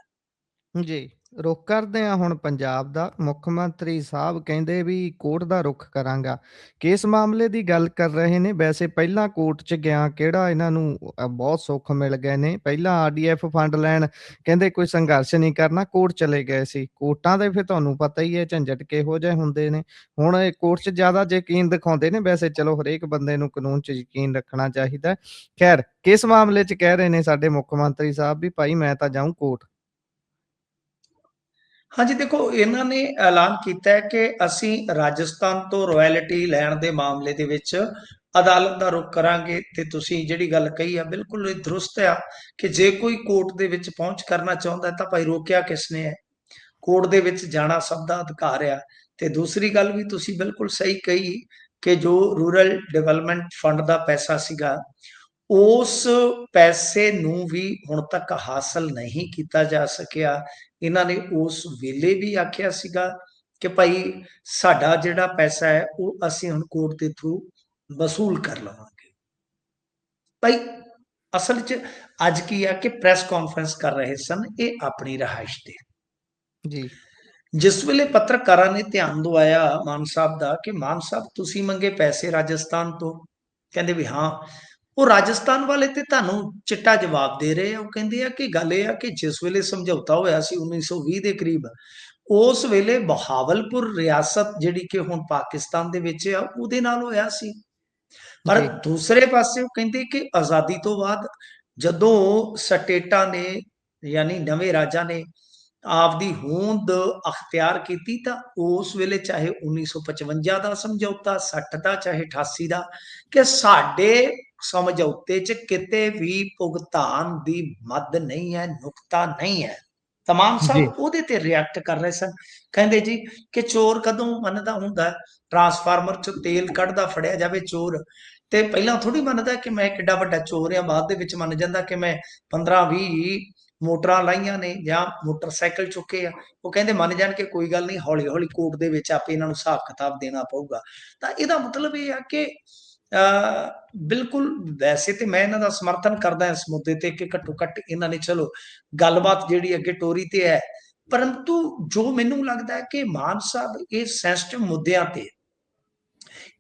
ਜੀ, ਰੁੱਖ ਕਰਦੇ ਹਾਂ ਹੁਣ ਪੰਜਾਬ ਦਾ। ਮੁੱਖ ਮੰਤਰੀ ਸਾਹਿਬ ਕਹਿੰਦੇ ਵੀ ਕੋਰਟ ਦਾ ਰੁੱਖ ਕਰਾਂਗਾ। ਕਿਸ ਮਾਮਲੇ ਦੀ ਗੱਲ ਕਰ ਰਹੇ ਨੇ? ਵੈਸੇ ਪਹਿਲਾਂ ਕੋਰਟ 'ਚ ਗਿਆ ਕਿਹੜਾ ਇਹਨਾਂ ਨੂੰ ਬਹੁਤ ਸੁੱਖ ਮਿਲ ਗਏ ਨੇ। ਪਹਿਲਾਂ ਆਰਡੀਐਫ ਫੰਡ ਲੈਣ ਕਹਿੰਦੇ ਕੋਈ ਸੰਘਰਸ਼ ਨਹੀਂ ਕਰਨਾ, ਕੋਰਟ ਚਲੇ ਗਏ ਸੀ। ਕੋਰਟਾਂ ਦੇ ਫਿਰ ਤੁਹਾਨੂੰ ਪਤਾ ਹੀ ਹੈ ਝੰਜਟ ਕਿਹੋ ਜਿਹੇ ਹੁੰਦੇ ਨੇ। ਹੁਣ ਇਹ ਕੋਰਟ 'ਚ ਜ਼ਿਆਦਾ ਯਕੀਨ ਦਿਖਾਉਂਦੇ ਨੇ। ਵੈਸੇ ਚਲੋ ਹਰੇਕ ਬੰਦੇ ਨੂੰ ਕਾਨੂੰਨ 'ਚ ਯਕੀਨ ਰੱਖਣਾ ਚਾਹੀਦਾ। ਖੈਰ, ਕਿਸ ਮਾਮਲੇ 'ਚ ਕਹਿ ਰਹੇ ਨੇ ਸਾਡੇ ਮੁੱਖ ਮੰਤਰੀ ਸਾਹਿਬ ਵੀ ਭਾਈ ਮੈਂ ਤਾਂ ਜਾਊਂ ਕੋਰਟ? ਹਾਂਜੀ ਦੇਖੋ, ਇਹਨਾਂ ਨੇ ਐਲਾਨ ਕੀਤਾ ਹੈ ਕਿ ਅਸੀਂ ਰਾਜਸਥਾਨ ਤੋਂ ਰਾਇਲਟੀ ਲੈਣ ਦੇ ਮਾਮਲੇ ਦੇ ਵਿੱਚ ਅਦਾਲਤ ਦਾ ਰੁਖ ਕਰਾਂਗੇ। ਤੇ ਤੁਸੀਂ ਜਿਹੜੀ ਗੱਲ ਕਹੀ ਆ ਬਿਲਕੁਲ ਦਰੁਸਤ ਆ ਕਿ ਜੇ ਕੋਈ ਕੋਰਟ ਦੇ ਵਿੱਚ ਪਹੁੰਚ ਕਰਨਾ ਚਾਹੁੰਦਾ ਤਾਂ ਭਾਈ ਰੋਕਿਆ ਕਿਸਨੇ ਹੈ? ਕੋਰਟ ਦੇ ਵਿੱਚ ਜਾਣਾ ਸਭ ਦਾ ਅਧਿਕਾਰ ਆ। ਤੇ ਦੂਸਰੀ ਗੱਲ ਵੀ ਤੁਸੀਂ ਬਿਲਕੁਲ ਸਹੀ ਕਹੀ ਕਿ ਜੋ ਰੂਰਲ ਡਿਵੈਲਪਮੈਂਟ ਫੰਡ ਦਾ ਪੈਸਾ ਸੀਗਾ, ਉਸ ਪੈਸੇ ਨੂੰ ਵੀ ਹੁਣ ਤੱਕ ਹਾਸਲ ਨਹੀਂ ਕੀਤਾ ਜਾ ਸਕਿਆ। ਇਹਨਾਂ ਨੇ ਉਸ ਵੇਲੇ ਵੀ ਆਖਿਆ ਸੀਗਾ ਕਿ ਭਾਈ ਸਾਡਾ ਜਿਹੜਾ ਪੈਸਾ ਹੈ ਉਹ ਅਸੀਂ ਹੁਣ ਕੋਰਟ ਦੇ ਥਰੂ ਵਸੂਲ ਕਰ ਲਵਾਂਗੇ। ਭਾਈ ਅਸਲ 'ਚ ਅੱਜ ਕੀ ਆ ਕਿ ਪ੍ਰੈਸ ਕਾਨਫਰੰਸ ਕਰ ਰਹੇ ਸਨ ਇਹ ਆਪਣੀ ਰਿਹਾਇਸ਼ ਤੇ। ਜੀ, ਜਿਸ ਵੇਲੇ ਪੱਤਰਕਾਰਾਂ ਨੇ ਧਿਆਨ ਦਵਾਇਆ ਮਾਨ ਸਾਹਿਬ ਦਾ ਕਿ ਮਾਨ ਸਾਹਿਬ ਤੁਸੀਂ ਮੰਗੇ ਪੈਸੇ ਰਾਜਸਥਾਨ ਤੋਂ, ਕਹਿੰਦੇ ਵੀ ਹਾਂ। ਉਹ ਰਾਜਸਥਾਨ ਵਾਲੇ ਤੇ ਤੁਹਾਨੂੰ ਚਿੱਟਾ ਜਵਾਬ ਦੇ ਰਹੇ ਆ। ਉਹ ਕਹਿੰਦੇ ਆ ਕਿ ਗੱਲ ਇਹ ਆ ਕਿ ਜਿਸ ਵੇਲੇ ਸਮਝੌਤਾ ਹੋਇਆ ਸੀ 1920 ਦੇ ਕਰੀਬ, ਉਸ ਵੇਲੇ ਬਹਾਵਲਪੁਰ ਰਿਆਸਤ ਜਿਹੜੀ ਕਿ ਹੁਣ ਪਾਕਿਸਤਾਨ ਦੇ ਵਿੱਚ ਆ, ਉਹਦੇ ਨਾਲ ਹੋਇਆ ਸੀ। ਪਰ ਜੀ, ਦੂਸਰੇ ਪਾਸੇ ਉਹ ਕਹਿੰਦੇ ਕਿ ਆਜ਼ਾਦੀ ਤੋਂ ਬਾਅਦ ਜਦੋਂ ਸਟੇਟਾਂ ਨੇ, ਯਾਨੀ ਨਵੇਂ ਰਾਜਾਂ ਨੇ ਆਪਦੀ ਹੋਂਦ ਅਖਤਿਆਰ ਕੀਤੀ, ਤਾਂ ਉਸ ਵੇਲੇ ਚਾਹੇ 1955 ਦਾ ਸਮਝੌਤਾ, 60 ਦਾ, ਚਾਹੇ 88 ਦਾ, ਕਿ ਸਾਡੇ ਸਮਝੌਤੇ 'ਚ ਕਿਤੇ ਵੀ ਭੁਗਤਾਨ ਦੀ ਮੱਦ ਨਹੀਂ ਹੈ, ਨੁਕਤਾ ਨਹੀਂ ਹੈ। ਤਮਾਮ ਜੀ, ਸਾਹਿਬ ਉਹਦੇ ਤੇ ਰਿਐਕਟ ਕਰ ਰਹੇ ਸਨ। ਕਹਿੰਦੇ ਜੀ ਕਿ ਚੋਰ ਕਦੋਂ ਮੰਨਦਾ ਹੁੰਦਾ? ਟਰਾਂਸਫਾਰਮਰ 'ਚੋਂ ਤੇਲ ਕੱਢਦਾ ਫੜਿਆ ਜਾਵੇ ਚੋਰ, ਤੇ ਪਹਿਲਾਂ ਥੋੜੀ ਮੰਨਦਾ ਕਿ ਮੈਂ ਕਿੱਡਾ ਵੱਡਾ ਚੋਰ ਆ। ਬਾਅਦ ਦੇ ਵਿੱਚ ਮੰਨ ਜਾਂਦਾ ਕਿ ਮੈਂ 15-20 ਮੋਟਰਾਂ ਲਾਈਆਂ ਨੇ ਜਾਂ ਮੋਟਰਸਾਈਕਲ ਚੁੱਕੇ ਆ। ਉਹ ਕਹਿੰਦੇ ਮੰਨ ਜਾਣ ਕਿ ਕੋਈ ਗੱਲ ਨਹੀਂ, ਹੌਲੀ ਹੌਲੀ ਕੋਰਟ ਦੇ ਵਿੱਚ ਆਪੇ ਇਹਨਾਂ ਨੂੰ ਹਿਸਾਬ ਕਿਤਾਬ ਦੇਣਾ ਪਊਗਾ। ਤਾਂ ਇਹਦਾ ਮਤਲਬ ਇਹ ਆ ਕਿ ਬਿਲਕੁਲ, ਵੈਸੇ ਤੇ ਮੈਂ ਇਹਨਾਂ ਦਾ ਸਮਰਥਨ ਕਰਦਾ ਇਸ ਮੁੱਦੇ ਤੇ ਕਿ ਘੱਟੋ ਘੱਟ ਇਹਨਾਂ ਨੇ ਚਲੋ ਗੱਲਬਾਤ ਜਿਹੜੀ ਅੱਗੇ ਟੋਰੀ ਤੇ ਹੈ। ਪਰੰਤੂ ਜੋ ਮੈਨੂੰ ਲੱਗਦਾ ਹੈ ਕਿ ਮਾਨ ਸਾਹਿਬ ਇਹ ਸੈਂਸਿਟਿਵ ਮੁੱਦਿਆਂ ਤੇ,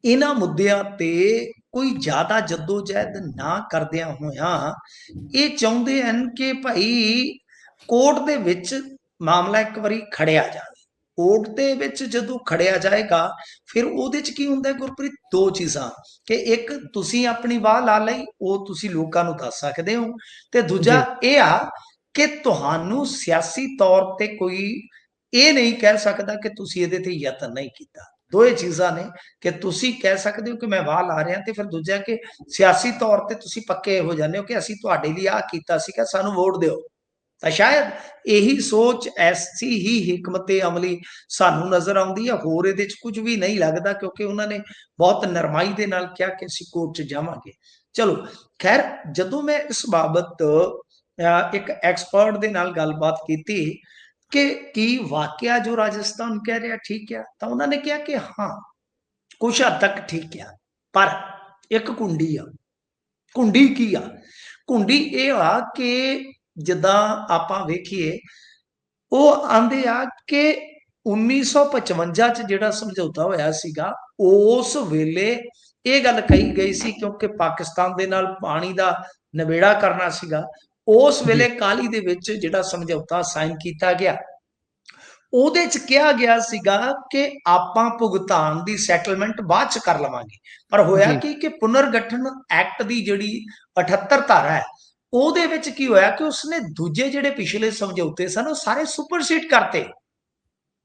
ਇਹਨਾਂ ਮੁੱਦਿਆਂ ਤੇ ਕੋਈ ਜ਼ਿਆਦਾ ਜੱਦੋ-ਜਹਿਦ ਨਾ ਕਰਦਿਆਂ ਹੋਇਆਂ ਇਹ ਚਾਹੁੰਦੇ ਹਨ ਕਿ ਭਾਈ ਕੋਰਟ ਦੇ ਵਿੱਚ ਮਾਮਲਾ ਇੱਕ ਵਾਰੀ ਖੜਿਆ ਜਾਵੇ। ਕੋਰਟ ਦੇ ਵਿੱਚ ਜਦੋਂ ਖੜਿਆ ਜਾਏਗਾ, ਫਿਰ ਉਹਦੇ ਚ ਕੀ ਹੁੰਦਾ ਗੁਰਪ੍ਰੀਤ? ਦੋ ਚੀਜ਼ਾਂ, ਕਿ ਇੱਕ ਤੁਸੀਂ ਆਪਣੀ ਵਾਹ ਲਾ ਲਈ, ਉਹ ਤੁਸੀਂ ਲੋਕਾਂ ਨੂੰ ਦੱਸ ਸਕਦੇ ਹੋ, ਤੇ ਦੂਜਾ ਜੀ, ਇਹ ਆ ਕਿ ਤੁਹਾਨੂੰ ਸਿਆਸੀ ਤੌਰ ਤੇ ਕੋਈ ਇਹ ਨਹੀਂ ਕਹਿ ਸਕਦਾ ਕਿ ਤੁਸੀਂ ਇਹਦੇ ਤੇ ਯਤਨ ਨਹੀਂ ਕੀਤਾ। ਦੋਏ ਚੀਜ਼ਾਂ ਨੇ, ਕਿ ਤੁਸੀਂ ਕਹਿ ਸਕਦੇ ਹੋ ਕਿ ਮੈਂ ਵਾਹ ਲਾ ਰਿਹਾ, ਤੇ ਫਿਰ ਦੂਜਾ ਕਿ ਸਿਆਸੀ ਤੌਰ ਤੇ ਤੁਸੀਂ ਪੱਕੇ ਹੋ ਜਾਂਦੇ ਹੋ ਕਿ ਅਸੀਂ ਤੁਹਾਡੇ ਲਈ ਆਹ ਕੀਤਾ ਸੀਗਾ, ਸਾਨੂੰ ਵੋਟ ਦਿਓ। ਤਾਂ ਸ਼ਾਇਦ ਇਹੀ ਸੋਚ, ਐਸੀ ਹੀ ਹਕਮਤੇ ਅਮਲੀ ਸਾਨੂੰ ਨਜ਼ਰ ਆਉਂਦੀ ਹੈ। ਹੋਰ ਇਹਦੇ ਚ ਕੁਝ ਵੀ ਨਹੀਂ ਲੱਗਦਾ, ਕਿਉਂਕਿ ਉਹਨਾਂ ਨੇ ਬਹੁਤ ਨਰਮਾਈ ਦੇ ਨਾਲ ਕਿਹਾ ਕਿ ਅਸੀਂ ਕੋਰਟ ਚ ਜਾਵਾਂਗੇ। ਚਲੋ ਖੈਰ, ਜਦੋਂ ਮੈਂ ਇਸ ਬਾਬਤ ਇੱਕ ਐਕਸਪਰਟ ਦੇ ਨਾਲ ਗੱਲਬਾਤ ਕੀਤੀ ਕਿ ਕੀ ਵਾਕਿਆ ਜੋ ਰਾਜਸਥਾਨ ਕਹਿ ਰਿਹਾ ਠੀਕ ਆ, ਤਾਂ ਉਹਨਾਂ ਨੇ ਕਿਹਾ ਕਿ ਹਾਂ, ਕੁਛ ਹੱਦ ਤੱਕ ਠੀਕ ਆ, ਪਰ ਇੱਕ ਕੁੰਡੀ ਆ। ਕੁੰਡੀ ਕੀ ਆ? ਕੁੰਡੀ ਇਹ ਆ ਕਿ ਜਿੱਦਾਂ ਆਪਾਂ ਵੇਖੀਏ, ਉਹ ਆਂਦੇ ਆ ਕਿ 1955 ਚ ਜਿਹੜਾ ਸਮਝੌਤਾ ਹੋਇਆ ਸੀਗਾ, ਉਸ ਵੇਲੇ ਇਹ ਗੱਲ ਕਹੀ ਗਈ ਸੀ, ਕਿਉਂਕਿ ਪਾਕਿਸਤਾਨ ਦੇ ਨਾਲ ਪਾਣੀ ਦਾ ਨਿਬੇੜਾ ਕਰਨਾ ਸੀਗਾ। ਉਸ ਜੀ, ਵੇਲੇ ਕਾਹਲੀ ਦੇ ਵਿੱਚ ਜਿਹੜਾ ਸਮਝੌਤਾ ਸਾਈਨ ਕੀਤਾ ਗਿਆ, ਉਹਦੇ ਚ ਕਿਹਾ ਗਿਆ ਸੀਗਾ ਕਿ ਆਪਾਂ ਭੁਗਤਾਨ ਦੀ ਸੈਟਲਮੈਂਟ ਬਾਅਦ ਚ ਕਰ ਲਵਾਂਗੇ। ਪਰ ਹੋਇਆ ਜੀ, ਕਿ ਪੁਨਰਗਠਨ ਐਕਟ ਦੀ ਜਿਹੜੀ 78 ਧਾਰਾ ਹੈ, ਉਹਦੇ ਵਿੱਚ ਕੀ ਹੋਇਆ ਕਿ ਉਸਨੇ ਦੂਜੇ ਜਿਹੜੇ ਪਿਛਲੇ ਸਮਝੌਤੇ ਸਨ, ਉਹ ਸਾਰੇ ਸੁਪਰਸੀਡ ਕਰਤੇ।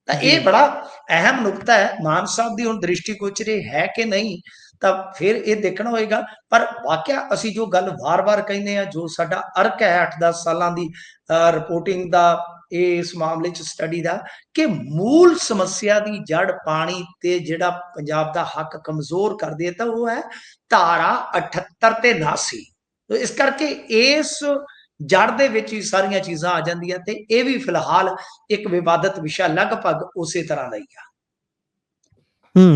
ਤਾਂ ਜੀ, ਇਹ ਬੜਾ ਅਹਿਮ ਨੁਕਤਾ ਹੈ। ਮਾਨ ਸਾਹਿਬ ਦੀ ਹੁਣ ਦ੍ਰਿਸ਼ਟੀਗੋਚਰ ਹੈ ਕਿ ਨਹੀਂ, ਤਾਂ ਫਿਰ ਇਹ ਦੇਖਣਾ ਹੋਏਗਾ। ਪਰ ਵਾਕਿਆ ਅਸੀਂ ਜੋ ਗੱਲ ਵਾਰ-ਵਾਰ ਕਹਿੰਦੇ ਆ, ਜੋ ਸਾਡਾ ਅਰਕ ਹੈ 8-10 ਸਾਲਾਂ ਦੀ ਰਿਪੋਰਟਿੰਗ ਦਾ, ਇਸ ਮਾਮਲੇ 'ਚ ਸਟੱਡੀ ਦਾ, ਕਿ ਮੂਲ ਸਮੱਸਿਆ ਦੀ ਜੜ ਪਾਣੀ ਤੇ ਜਿਹੜਾ ਪੰਜਾਬ ਦਾ ਹੱਕ ਕਮਜ਼ੋਰ ਕਰਦੀ ਹੈ, ਤਾਂ ਉਹ ਹੈ ਧਾਰਾ 78 ਤੇ 79। ਇਸ ਕਰਕੇ ਇਸ ਜੜ ਦੇ ਵਿੱਚ ਹੀ ਸਾਰੀਆਂ ਚੀਜ਼ਾਂ ਆ ਜਾਂਦੀਆਂ, ਤੇ ਇਹ ਵੀ ਫਿਲਹਾਲ ਇੱਕ ਵਿਵਾਦਤ ਵਿਸ਼ਾ ਲਗਭਗ ਉਸੇ ਤਰ੍ਹਾਂ ਦਾ ਹੀ ਆ।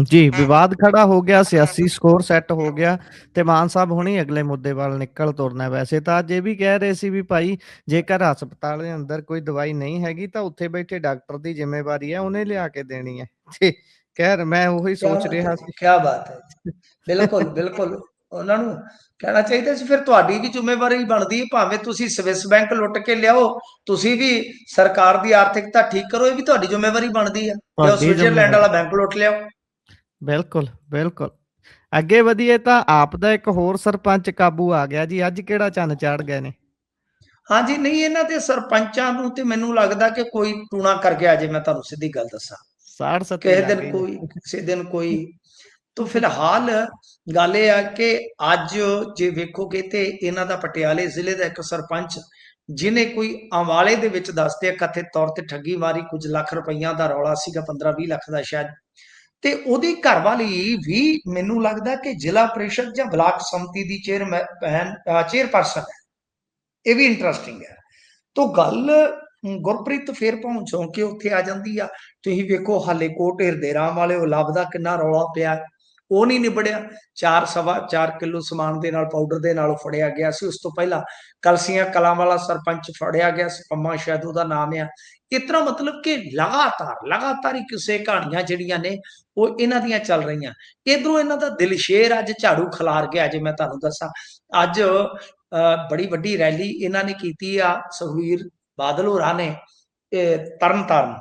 ਜੀ, ਵਿਵਾਦ ਖੜਾ ਹੋ ਗਿਆ, ਸਿਆਸੀ ਸਕੋਰ ਸੈੱਟ ਹੋ ਗਿਆ ਤੇ ਮਾਨ ਸਾਹਿਬ ਹੁਣੀ ਅਗਲੇ ਮੁੱਦੇ ਵੱਲ ਨਿਕਲ ਤੁਰਨਾ। ਵੈਸੇ ਤਾਂ ਅੱਜ ਇਹ ਵੀ ਕਹਿ ਰਹੇ ਸੀ ਵੀ ਭਾਈ, ਜੇਕਰ ਹਸਪਤਾਲ ਦੇ ਅੰਦਰ ਕੋਈ ਦਵਾਈ ਨਹੀਂ ਹੈਗੀ ਤਾਂ ਉੱਥੇ ਬੈਠੇ ਡਾਕਟਰ ਦੀ ਜ਼ਿੰਮੇਵਾਰੀ ਹੈ, ਉਹਨੇ ਲਿਆ ਕੇ ਦੇਣੀ ਹੈ। ਤੇ ਖੈਰ ਮੈਂ ਉਹੀ ਕਿਆ ਸੋਚ ਬਾਤ ਹੈ ਰਿਹਾ ਜੀ, ਸੀ। ਕਿਆ ਬਾਤ ਹੈ। ਬਿਲਕੁਲ, ਬਿਲਕੁਲ। ਉਹਨਾਂ ਨੂੰ ਕਹਿਣਾ ਚਾਹੀਦਾ ਸੀ ਫਿਰ ਤੁਹਾਡੀ ਵੀ ਜ਼ਿੰਮੇਵਾਰੀ ਬਣਦੀ ਹੈ, ਭਾਵੇਂ ਤੁਸੀਂ ਸਵਿਸ ਬੈਂਕ ਲੁੱਟ ਕੇ ਲਿਆਓ, ਤੁਸੀਂ ਵੀ ਸਰਕਾਰ ਦੀ ਆਰਥਿਕਤਾ ਠੀਕ ਕਰੋ, ਇਹ ਵੀ ਤੁਹਾਡੀ ਜ਼ਿੰਮੇਵਾਰੀ ਬਣਦੀ ਹੈ। ਜਾਂ ਤੁਹਾਡੀ ਸਵਿਟਜ਼ਰਲੈਂਡ ਜ਼ਿੰਮੇਵਾਰੀ। ਵਾਲਾ ਬੈਂਕ ਲੁੱਟ ਲਿਆਓ। ਬਿਲਕੁਲ, ਬਿਲਕੁਲ। ਅੱਗੇ ਵਧੀਏ ਤਾਂ ਆਪ ਦਾ ਇੱਕ ਹੋਰ ਸਰਪੰਚ ਕਾਬੂ ਆ ਗਿਆ ਜੀ। ਅੱਜ ਕਿਹੜਾ ਚੰਨ ਚਾੜ ਗਏ ਨੇ। ਹਾਂਜੀ, ਨਹੀਂ, ਇਹਨਾਂ ਦੇ ਸਰਪੰਚਾਂ ਨੂੰ ਤੇ ਮੈਨੂੰ ਲੱਗਦਾ ਕਿ ਕੋਈ ਟੂਣਾ ਕਰ ਗਿਆ, ਜੇ ਮੈਂ ਤੁਹਾਨੂੰ ਸਿੱਧੀ ਗੱਲ ਦੱਸਾਂ। ਸਾੜ ਸੱਤੀ ਕਿਸੇ ਲੱਗ ਦਿਨ ਗਈ ਕੋਈ, ਨੇ। ਕਿਸੇ ਦਿਨ ਕੋਈ। ਤਾਂ ਫਿਲਹਾਲ ਗੱਲ ਇਹ ਆ ਕਿ ਅੱਜ ਜੇ ਵੇਖੋਗੇ ਤੇ ਇਹਨਾਂ ਦਾ ਪਟਿਆਲੇ ਜ਼ਿਲ੍ਹੇ ਦਾ ਇੱਕ ਸਰਪੰਚ, ਜਿਹਨੇ ਕੋਈ ਅੰਬਾਲੇ ਦੇ ਵਿੱਚ ਦੱਸਦੇ ਆ ਕਥਿਤ ਤੌਰ ਤੇ ਠੱਗੀ ਮਾਰੀ, ਕੁਝ ਲੱਖ ਰੁਪਈਆ ਦਾ ਰੌਲਾ ਸੀਗਾ, 15-20 ਲੱਖ ਦਾ ਸ਼ਾਇਦ, ਤੇ ਉਹਦੀ ਘਰਵਾਲੀ ਵੀ ਮੈਨੂੰ ਲੱਗਦਾ ਕਿ ਜ਼ਿਲ੍ਹਾ ਪ੍ਰੀਸ਼ਦ ਜਾਂ ਬਲਾਕ ਸੰਮਤੀ ਦੀ ਚੇਅਰਪਰਸਨ ਹੈ। ਇਹ ਵੀ ਇੰਟਰਸਟਿੰਗ ਹੈ। ਤੋਂ ਗੱਲ ਗੁਰਪ੍ਰੀਤ ਫੇਰ ਪਹੁੰਚੋ ਕਿ ਉੱਥੇ ਆ ਜਾਂਦੀ ਆ। ਤੁਸੀਂ ਵੇਖੋ ਹਾਲੇ ਕੋਟ ਹਿਰਦੇ ਰਾਮ ਵਾਲੇ ਉਹ ਲੱਭਦਾ ਕਿੰਨਾ ਰੌਲਾ ਪਿਆ, ਉਹ ਨਹੀਂ ਨਿਬੜਿਆ। 4.25 ਕਿਲੋ ਸਮਾਨ ਦੇ ਨਾਲ, ਪਾਊਡਰ ਦੇ ਨਾਲ ਫੜਿਆ ਗਿਆ ਸੀ। ਉਸ ਤੋਂ ਪਹਿਲਾਂ ਕਲਸੀਆਂ ਕਲਾਂ ਵਾਲਾ ਸਰਪੰਚ ਫੜਿਆ ਗਿਆ ਸੀ, ਪੰਮਾ ਸ਼ਾਇਦ ਉਹਦਾ ਨਾਮ ਆ। ਇਸ ਤਰ੍ਹਾਂ ਮਤਲਬ ਕਿ ਲਗਾਤਾਰ ਹੀ ਕਿਸੇ ਕਹਾਣੀਆਂ ਜਿਹੜੀਆਂ ਨੇ ਉਹ ਇਹਨਾਂ ਦੀਆਂ ਚੱਲ ਰਹੀਆਂ। ਇਧਰੋਂ ਇਹਨਾਂ ਦਾ ਦਿਲਸ਼ੇਰ ਅੱਜ ਝਾੜੂ ਖਿਲਾਰ ਗਿਆ। ਜੇ ਮੈਂ ਤੁਹਾਨੂੰ ਦੱਸਾਂ, ਅੱਜ ਬੜੀ ਵੱਡੀ ਰੈਲੀ ਇਹਨਾਂ ਨੇ ਕੀਤੀ ਆ, ਸੁਖਬੀਰ ਬਾਦਲ ਹੋਰਾਂ ਨੇ, ਤਰਨ ਤਾਰਨ।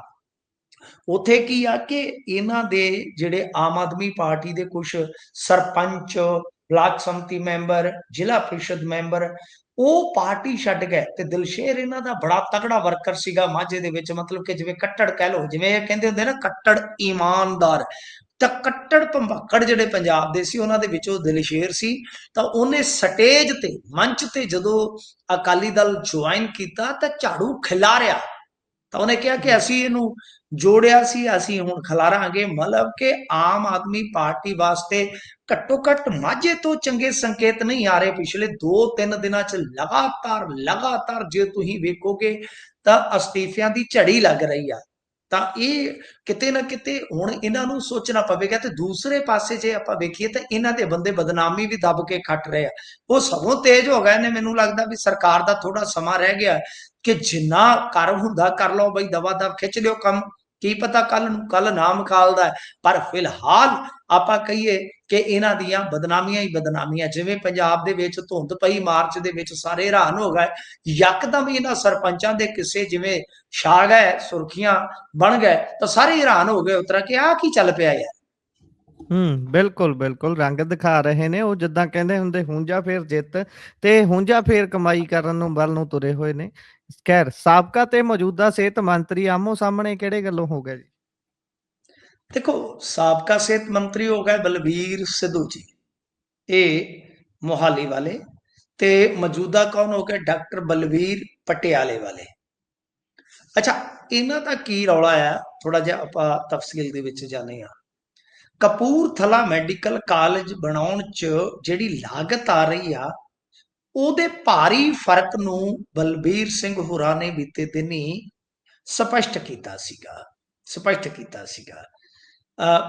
ਉੱਥੇ ਕੀ ਆ ਕਿ ਇਹਨਾਂ ਦੇ ਜਿਹੜੇ ਆਮ ਆਦਮੀ ਪਾਰਟੀ ਦੇ ਕੁਝ ਸਰਪੰਚ, ਬਲਾਕ ਸੰਮਤੀ ਮੈਂਬਰ, ਜ਼ਿਲ੍ਹਾ ਪ੍ਰੀਸ਼ਦ ਮੈਂਬਰ ਉਹ ਪਾਰਟੀ ਛੱਡ ਗਏ ਤੇ ਦਿਲਸ਼ੇਰ ਇਹਨਾਂ ਦਾ ਬੜਾ ਤਕੜਾ ਵਰਕਰ ਸੀਗਾ ਮਾਝੇ ਦੇ ਵਿੱਚ, ਮਤਲਬ ਕਿ ਜਿਵੇਂ ਕੱਟੜ ਕਹਿ ਲਓ, ਜਿਵੇਂ ਇਹ ਕਹਿੰਦੇ ਹੁੰਦੇ ਨਾ ਕੱਟੜ ਇਮਾਨਦਾਰ, ਤਾਂ ਕੱਟੜ ਭੰਬੱਕੜ ਜਿਹੜੇ ਪੰਜਾਬ ਦੇ ਸੀ ਉਹਨਾਂ ਦੇ ਵਿੱਚੋਂ ਦਿਲਸ਼ੇਰ ਸੀ। ਤਾਂ ਉਹਨੇ ਸਟੇਜ ਤੇ, ਮੰਚ ਤੇ ਜਦੋਂ ਅਕਾਲੀ ਦਲ ਜੁਆਇਨ ਕੀਤਾ ਤਾਂ ਝਾੜੂ ਖਿਲਾਰਿਆ, ਤਾਂ ਉਹਨੇ ਕਿਹਾ ਕਿ ਅਸੀਂ ਇਹਨੂੰ ਜੋੜਿਆ ਸੀ, ਅਸੀਂ ਹੁਣ ਖਿਲਾਰਾਂਗੇ। ਮਤਲਬ ਕਿ ਆਮ ਆਦਮੀ ਪਾਰਟੀ ਵਾਸਤੇ ਘੱਟੋ ਘੱਟ ਮਾਝੇ ਤੋਂ ਚੰਗੇ ਸੰਕੇਤ ਨਹੀਂ ਆ ਰਹੇ ਪਿਛਲੇ 2-3 ਦਿਨਾਂ ਚ। ਲਗਾਤਾਰ ਜੇ ਤੁਸੀਂ ਵੇਖੋਗੇ ਤਾਂ ਅਸਤੀਫਿਆਂ ਦੀ ਝੜੀ ਲੱਗ ਰਹੀ ਆ। ਤਾਂ ਇਹ ਕਿਤੇ ਨਾ ਕਿਤੇ ਹੁਣ ਇਹਨਾਂ ਨੂੰ ਸੋਚਣਾ ਪਵੇਗਾ। ਤੇ ਦੂਸਰੇ ਪਾਸੇ ਜੇ ਆਪਾਂ ਵੇਖੀਏ ਤਾਂ ਇਹਨਾਂ ਦੇ ਬੰਦੇ ਬਦਨਾਮੀ ਵੀ ਦੱਬ ਕੇ ਖੱਟ ਰਹੇ ਆ, ਉਹ ਸਗੋਂ ਤੇਜ਼ ਹੋ ਗਏ ਨੇ। ਮੈਨੂੰ ਲੱਗਦਾ ਵੀ ਸਰਕਾਰ ਦਾ ਥੋੜਾ ਸਮਾਂ ਰਹਿ ਗਿਆ ਕਿ ਜਿੰਨਾ ਕਰ ਹੁੰਦਾ ਕਰ ਲਓ ਬਈ, ਦਵਾ ਦਵ ਖਿੱਚ ਲਿਓ ਕੰਮ, ਕੀ ਪਤਾ ਕੱਲ ਨਾ ਮਖਾਲਦਾ। ਪਰ ਫਿਲਹਾਲ ਆਪਾਂ ਕਹੀਏ ਕਿ ਇਹਨਾਂ ਦੀਆਂ ਬਦਨਾਮੀਆਂ ਹੀ ਬਦਨਾਮੀਆਂ। ਜਿਵੇਂ ਪੰਜਾਬ ਦੇ ਵਿੱਚ ਧੁੰਦ ਪਈ ਮਾਰਚ ਦੇ ਵਿੱਚ, ਸਾਰੇ ਹੈਰਾਨ ਹੋ ਗਏ, ਯਕਦਮ ਇਹਨਾਂ ਸਰਪੰਚਾਂ ਦੇ ਕਿਸੇ ਜਿਵੇਂ ਛਾ ਗਏ, ਸੁਰਖੀਆਂ ਬਣ ਗਏ, ਤਾਂ ਸਾਰੇ ਹੈਰਾਨ ਹੋ ਗਏ ਉਤਰਾ ਕਿ ਆਹ ਕੀ ਚੱਲ ਪਿਆ ਯਾਰ। ਬਿਲਕੁਲ ਰੰਗ ਦਿਖਾ ਰਹੇ ਨੇ ਉਹ, ਜਿੱਦਾਂ ਕਹਿੰਦੇ ਹੁੰਦੇ ਹੁੰਜਾ ਫੇਰ ਜਿੱਤ ਤੇ ਹੁੰਜਾ ਫੇਰ ਕਮਾਈ ਕਰਨ ਨੂੰ ਵੱਲ ਨੂੰ ਤੁਰੇ ਹੋਏ ਨੇ। ਖੈਰ, ਸਾਬਕਾ ਤੇ ਮੌਜੂਦਾ ਸਿਹਤ ਮੰਤਰੀ ਆਮੋ ਸਾਹਮਣੇ ਕਿਹੜੇ ਗੱਲੋਂ ਹੋ ਗਏ ਜੀ? ਦੇਖੋ, ਸਾਬਕਾ ਸਿਹਤ ਮੰਤਰੀ ਹੋ ਗਏ ਬਲਬੀਰ ਸਿੱਧੂ ਜੀ, ਇਹ ਮੋਹਾਲੀ ਵਾਲੇ, ਤੇ ਮੌਜੂਦਾ ਕੌਣ ਹੋ ਗਏ? ਡਾਕਟਰ ਬਲਬੀਰ ਪਟਿਆਲੇ ਵਾਲੇ। ਅੱਛਾ, ਇਹਨਾਂ ਦਾ ਕੀ ਰੌਲਾ ਆ, ਥੋੜਾ ਜਿਹਾ ਆਪਾਂ ਤਫਸੀਲ ਦੇ ਵਿੱਚ ਜਾਣੇ ਆ। ਕਪੂਰਥਲਾ ਮੈਡੀਕਲ ਕਾਲਜ ਬਣਾਉਣ 'ਚ ਜਿਹੜੀ ਲਾਗਤ ਆ ਰਹੀ ਆ, ਉਹਦੇ ਭਾਰੀ ਫਰਕ ਨੂੰ ਬਲਬੀਰ ਸਿੰਘ ਹੋਰਾਂ ਨੇ ਬੀਤੇ ਦਿਨੀ ਸਪਸ਼ਟ ਕੀਤਾ ਸੀਗਾ।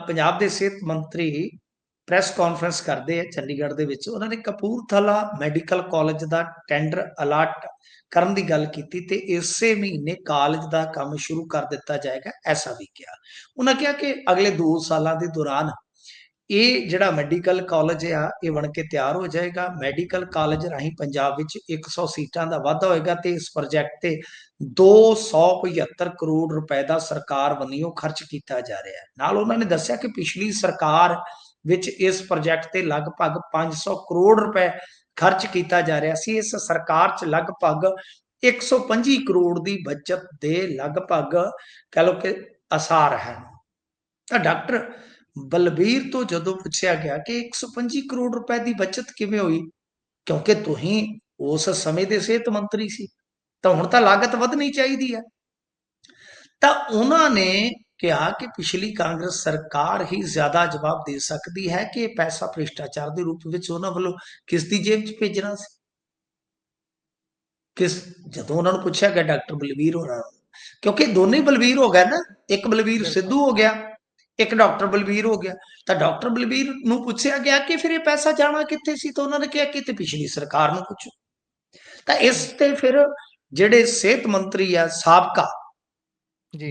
ਪੰਜਾਬ ਦੇ ਸਿਹਤ ਮੰਤਰੀ ਪ੍ਰੈਸ ਕਾਨਫਰੰਸ ਕਰਦੇ ਆ ਚੰਡੀਗੜ੍ਹ ਦੇ ਵਿੱਚ। ਉਹਨਾਂ ਨੇ ਕਪੂਰਥਲਾ ਮੈਡੀਕਲ ਕਾਲਜ ਦਾ ਟੈਂਡਰ ਅਲਾਟ ਕਰਨ ਦੀ ਗੱਲ ਕੀਤੀ ਤੇ ਇਸੇ ਮਹੀਨੇ ਕਾਲਜ ਦਾ ਕੰਮ ਸ਼ੁਰੂ ਕਰ ਦਿੱਤਾ ਜਾਏਗਾ, ਐਸਾ ਵੀ ਕਿਹਾ। ਉਹਨਾਂ ਕਿਹਾ ਕਿ ਅਗਲੇ 2 ਸਾਲਾਂ ਦੇ ਦੌਰਾਨ ਇਹ ਜਿਹੜਾ ਮੈਡੀਕਲ ਕਾਲਜ ਆ ਇਹ ਬਣ ਕੇ ਤਿਆਰ ਹੋ ਜਾਏਗਾ। ਮੈਡੀਕਲ ਕਾਲਜ ਰਾਹੀਂ ਪੰਜਾਬ ਵਿੱਚ 100 ਸੀਟਾਂ ਦਾ ਵਾਧਾ ਹੋਏਗਾ ਤੇ ਇਸ ਪ੍ਰੋਜੈਕਟ ਤੇ 275 ਕਰੋੜ ਰੁਪਏ ਦਾ ਸਰਕਾਰ ਵੱਲੋਂ ਖਰਚ ਕੀਤਾ ਜਾ ਰਿਹਾ ਹੈ। ਨਾਲ ਉਹਨਾਂ ਨੇ ਦੱਸਿਆ ਕਿ ਪਿਛਲੀ ਸਰਕਾਰ ਵਿੱਚ ਇਸ ਪ੍ਰੋਜੈਕਟ ਤੇ ਲਗਭਗ 500 ਕਰੋੜ ਰੁਪਏ ਖਰਚ ਕੀਤਾ ਜਾ ਰਿਹਾ ਸੀ। ਇਸ ਸਰਕਾਰ 'ਚ ਲਗਭਗ 125 ਕਰੋੜ ਦੀ ਬਚਤ ਦੇ ਲਗਭਗ ਕਹ ਲਓ ਕਿ ਆਸਾਰ ਹੈ। ਤਾਂ ਡਾਕਟਰ ਬਲਬੀਰ ਤੋਂ ਜਦੋਂ ਪੁੱਛਿਆ ਗਿਆ ਕਿ 125 ਕਰੋੜ ਰੁਪਏ ਦੀ ਬਚਤ ਕਿਵੇਂ ਹੋਈ, ਕਿਉਂਕਿ ਤੁਸੀਂ ਉਸ ਸਮੇਂ ਦੇ ਸਿਹਤ ਮੰਤਰੀ ਸੀ, ਤਾਂ ਹੁਣ ਤਾਂ ਲਾਗਤ ਵਧਣੀ ਚਾਹੀਦੀ ਹੈ। ਤਾਂ ਉਹਨਾਂ ਨੇ ਕਿਹਾ ਕਿ ਪਿਛਲੀ ਕਾਂਗਰਸ ਸਰਕਾਰ ਹੀ ਜ਼ਿਆਦਾ ਜਵਾਬ ਦੇ ਸਕਦੀ ਹੈ ਕਿ ਇਹ ਪੈਸਾ ਭ੍ਰਿਸ਼ਟਾਚਾਰ ਦੇ ਰੂਪ ਵਿੱਚ ਉਹਨਾਂ ਵੱਲੋਂ ਕਿਸ ਦੀ ਜੇਬ 'ਚ ਭੇਜਣਾ ਸੀ। ਜਦੋਂ ਉਹਨਾਂ ਨੂੰ ਪੁੱਛਿਆ ਗਿਆ ਡਾਕਟਰ ਬਲਬੀਰ ਹੋਰਾਂ ਨੂੰ, ਕਿਉਂਕਿ ਦੋਨੇ ਬਲਬੀਰ ਹੋ ਗਏ ਨਾ, ਇੱਕ ਬਲਬੀਰ ਸਿੱਧੂ ਹੋ ਗਿਆ, ਇੱਕ ਡਾਕਟਰ ਬਲਬੀਰ ਹੋ ਗਿਆ। ਤਾਂ ਡਾਕਟਰ ਬਲਬੀਰ ਨੂੰ ਪੁੱਛਿਆ ਗਿਆ ਕਿ ਫਿਰ ਇਹ ਪੈਸਾ ਜਾਣਾ ਕਿੱਥੇ ਸੀ, ਤਾਂ ਉਹਨਾਂ ਨੇ ਕਿਹਾ ਕਿ ਤੇ ਪਿਛਲੀ ਸਰਕਾਰ ਨੂੰ ਪੁੱਛੋ। ਤਾਂ ਇਸ ਤੇ ਫਿਰ ਜਿਹੜੇ ਸਿਹਤ ਮੰਤਰੀ ਆ ਸਾਬਕਾ